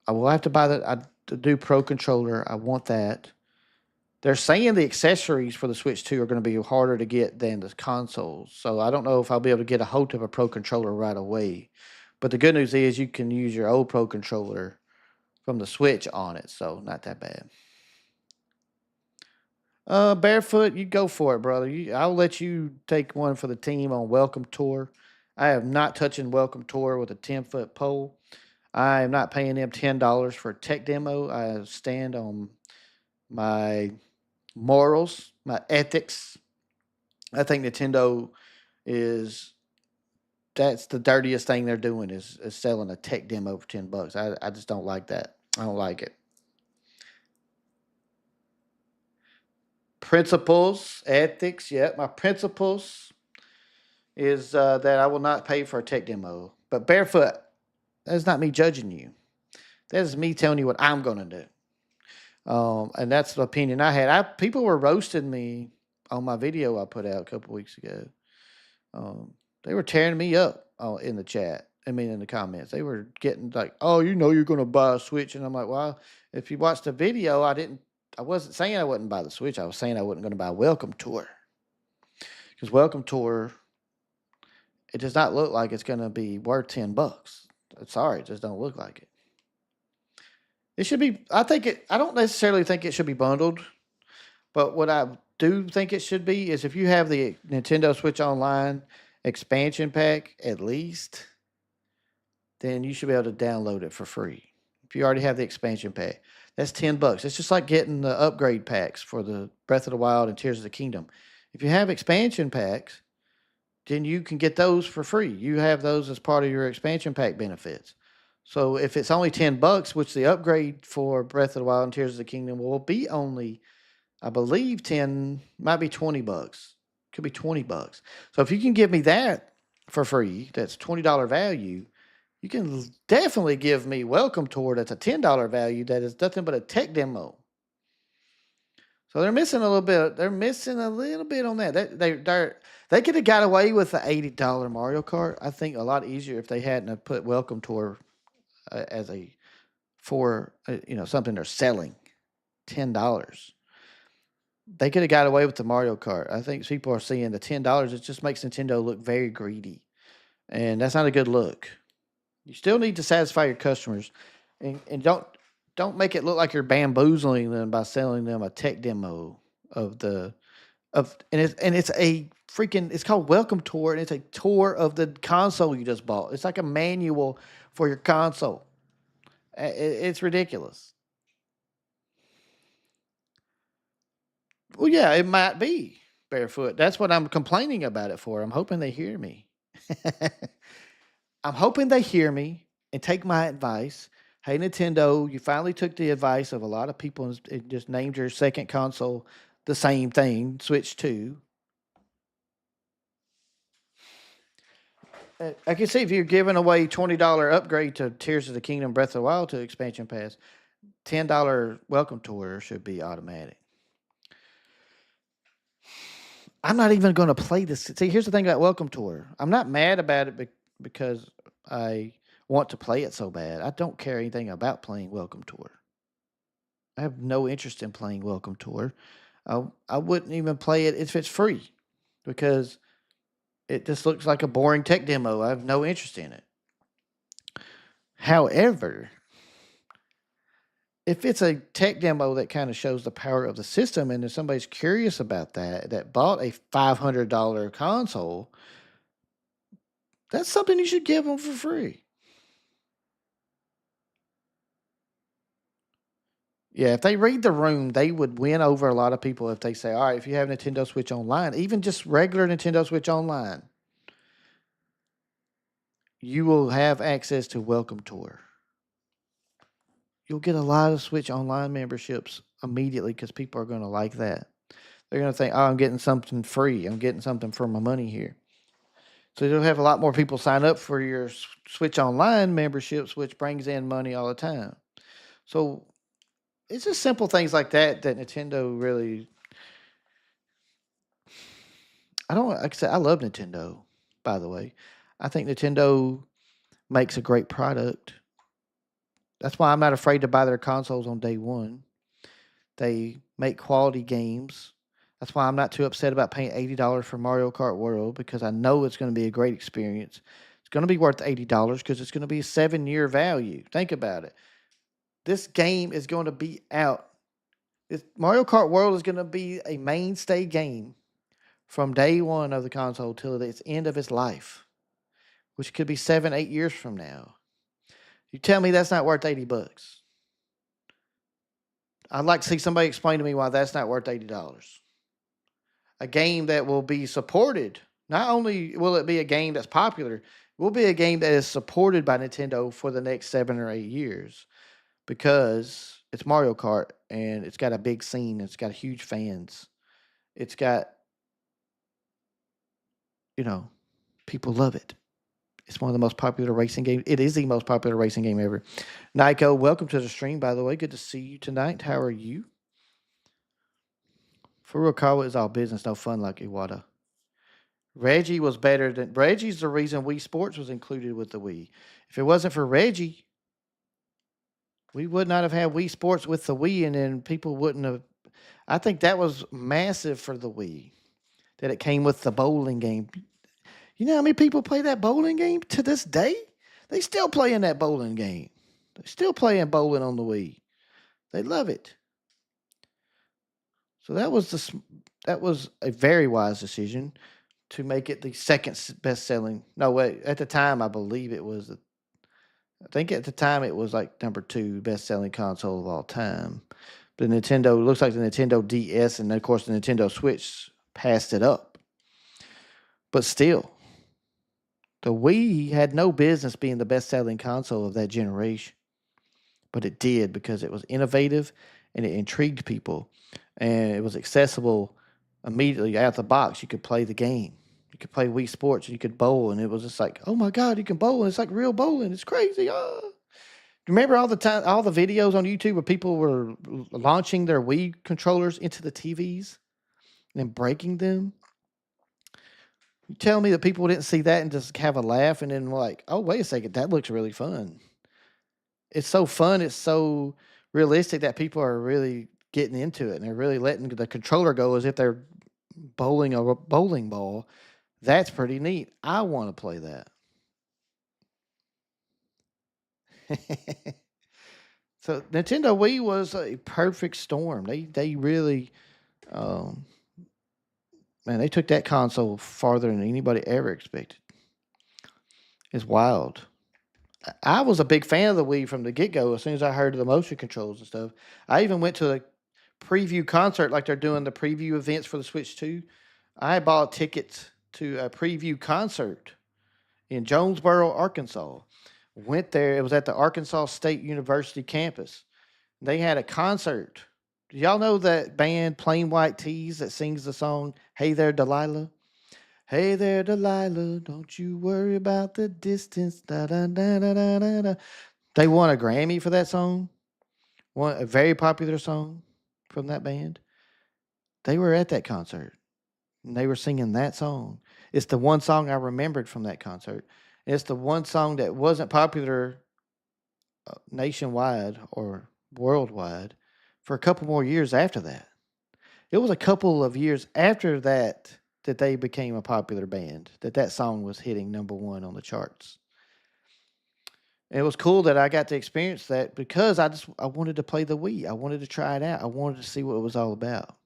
I will have to buy the new Pro controller. I want that. They're saying the accessories for the Switch 2 are going to be harder to get than the consoles. So I don't know if I'll be able to get a hold of a Pro controller right away. But the good news is you can use your old Pro controller from the Switch on it. So not that bad. Barefoot, you go for it, brother. I'll let you take one for the team on Welcome Tour. I am not touching Welcome Tour with a 10-foot pole. I am not paying them $10 for a tech demo. I stand on my morals, my ethics. I think Nintendo is that's the dirtiest thing they're doing is selling a tech demo for $10. I just don't like that. I don't like it. Principles, ethics, yeah. My principles is that I will not pay for a tech demo. But barefoot, that's not me judging you. That is me telling you what I'm gonna do. And that's the opinion I had. People were roasting me on my video I put out a couple weeks ago. They were tearing me up in the chat. I mean, in the comments, they were getting like, "Oh, you're going to buy a Switch," and I'm like, "Well, if you watched the video, I didn't. I wasn't saying I wouldn't buy the Switch. I was saying I wasn't going to buy Welcome Tour because Welcome Tour it does not look like it's going to be worth $10. Sorry, it just don't look like it. It should be. I think it. I don't necessarily think it should be bundled, but what I do think it should be is if you have the Nintendo Switch Online expansion pack, at least, then you should be able to download it for free. If you already have the expansion pack, that's $10. It's just like getting the upgrade packs for the Breath of the Wild and Tears of the Kingdom. If you have expansion packs, then you can get those for free. You have those as part of your expansion pack benefits. So if it's only $10, which the upgrade for Breath of the Wild and Tears of the Kingdom will be only, I believe 10, might be $20. Could be $20. So if you can give me that for free, that's $20 value. You can definitely give me Welcome Tour that's a $10 value that is nothing but a tech demo. So they're missing a little bit. They're missing a little bit on that. They could have got away with the $80 Mario Kart. I think a lot easier if they hadn't have put Welcome Tour as a for something they're selling $10. They could have got away with the Mario Kart. I think people are seeing the $10. It just makes Nintendo look very greedy, and that's not a good look. You still need to satisfy your customers, and don't make it look like you're bamboozling them by selling them a tech demo of the of and it's a freaking it's called Welcome Tour and it's a tour of the console you just bought. It's like a manual for your console. It's ridiculous. Well, yeah, it might be barefoot. That's what I'm complaining about it for. I'm hoping they hear me. I'm hoping they hear me and take my advice. Hey, Nintendo, you finally took the advice of a lot of people and just named your second console the same thing, Switch 2. I can see if you're giving away $20 upgrade to Tears of the Kingdom Breath of the Wild to expansion pass, $10 welcome tour should be automatic. I'm not even going to play this. See, here's the thing about Welcome Tour. I'm not mad about it because I want to play it so bad. I don't care anything about playing Welcome Tour. I have no interest in playing Welcome Tour. I wouldn't even play it if it's free because it just looks like a boring tech demo. I have no interest in it. However, if it's a tech demo that kind of shows the power of the system and if somebody's curious about that bought a $500 console, that's something you should give them for free. Yeah, if they read the room, they would win over a lot of people if they say, all right, if you have Nintendo Switch Online, even just regular Nintendo Switch Online, you will have access to Welcome Tour. You'll get a lot of Switch Online memberships immediately because people are going to like that. They're going to think, oh, I'm getting something free. I'm getting something for my money here. So you'll have a lot more people sign up for your Switch Online memberships, which brings in money all the time. So it's just simple things like that that Nintendo really. I don't like I said I love Nintendo. By the way, I think Nintendo makes a great product. That's why I'm not afraid to buy their consoles on day one. They make quality games. That's why I'm not too upset about paying $80 for Mario Kart World because I know it's going to be a great experience. It's going to be worth $80 because it's going to be a 7-year value. Think about it. This game is going to be out. Mario Kart World is going to be a mainstay game from day one of the console till its end of its life, which could be 7, 8 years from now. You tell me that's not worth $80. I'd like to see somebody explain to me why that's not worth $80. A game that will be supported. Not only will it be a game that's popular, it will be a game that is supported by Nintendo for the next 7 or 8 years because it's Mario Kart and it's got a big scene. It's got huge fans. It's got, people love it. It's one of the most popular racing games. It is the most popular racing game ever. Nico, welcome to the stream, by the way. Good to see you tonight. How are you? Furukawa is all business, no fun like Iwata. Reggie's the reason Wii Sports was included with the Wii. If it wasn't for Reggie, we would not have had Wii Sports with the Wii, and then people wouldn't have. I think that was massive for the Wii that it came with the bowling game. You know how many people play that bowling game to this day? They still playing that bowling game. They're still playing bowling on the Wii. They love it. So that was a very wise decision to make it the second best selling. No, wait, at the time I believe it was. I think at the time it was like number 2 best selling console of all time. The Nintendo looks like the Nintendo DS and of course the Nintendo Switch passed it up. But still, the Wii had no business being the best selling console of that generation. But it did because it was innovative and it intrigued people and it was accessible immediately out the box. You could play the game. You could play Wii Sports and you could bowl and it was just like, oh my God, you can bowl and it's like real bowling. It's crazy. Remember all the videos on YouTube where people were launching their Wii controllers into the TVs and breaking them? You tell me that people didn't see that and just have a laugh and then like, oh, wait a second, that looks really fun. It's so fun. It's so realistic that people are really getting into it and they're really letting the controller go as if they're bowling a bowling ball. That's pretty neat. I want to play that. So Nintendo Wii was a perfect storm. They really, um, man, they took that console farther than anybody ever expected. It's wild. I was a big fan of the Wii from the get go. As soon as I heard of the motion controls and stuff, I even went to a preview concert like they're doing the preview events for the Switch 2. I bought tickets to a preview concert in Jonesboro, Arkansas. Went there. It was at the Arkansas State University campus. They had a concert. Do y'all know that band Plain White Tees that sings the song "Hey There, Delilah"? Hey there, Delilah, don't you worry about the distance. Da, da, da, da, da, da, da. They won a Grammy for that song. A very popular song from that band. They were at that concert and they were singing that song. It's the one song I remembered from that concert. It's the one song that wasn't popular nationwide or worldwide for a couple more years after that. It was a couple of years after that that they became a popular band, that song was hitting number 1 on the charts. And it was cool that I got to experience that because I wanted to play the Wii. I wanted to try it out. I wanted to see what it was all about.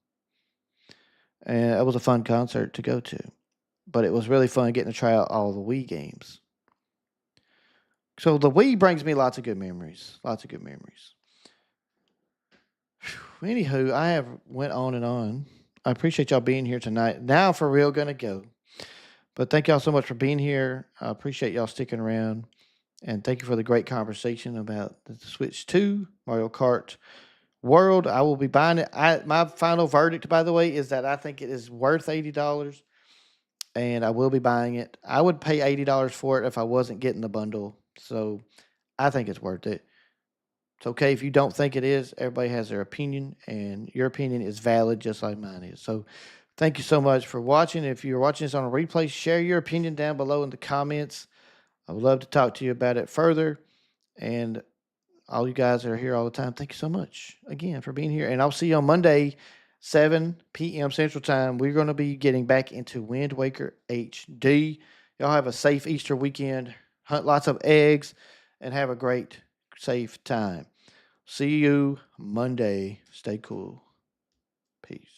And it was a fun concert to go to. But it was really fun getting to try out all the Wii games. So the Wii brings me lots of good memories. Lots of good memories. Anywho, I have went on and on. I appreciate y'all being here tonight. Now for real, gonna go. But thank y'all so much for being here. I appreciate y'all sticking around. And thank you for the great conversation about the Switch 2, Mario Kart World. I will be buying it. My final verdict, by the way, is that I think it is worth $80 and I will be buying it. I would pay $80 for it if I wasn't getting the bundle. So I think it's worth it. It's okay if you don't think it is. Everybody has their opinion, and your opinion is valid just like mine is. So thank you so much for watching. If you're watching this on a replay, share your opinion down below in the comments. I would love to talk to you about it further. And all you guys that are here all the time, thank you so much again for being here. And I'll see you on Monday, 7 p.m. Central Time. We're going to be getting back into Wind Waker HD. Y'all have a safe Easter weekend. Hunt lots of eggs and have a great, safe time. See you Monday. Stay cool. Peace.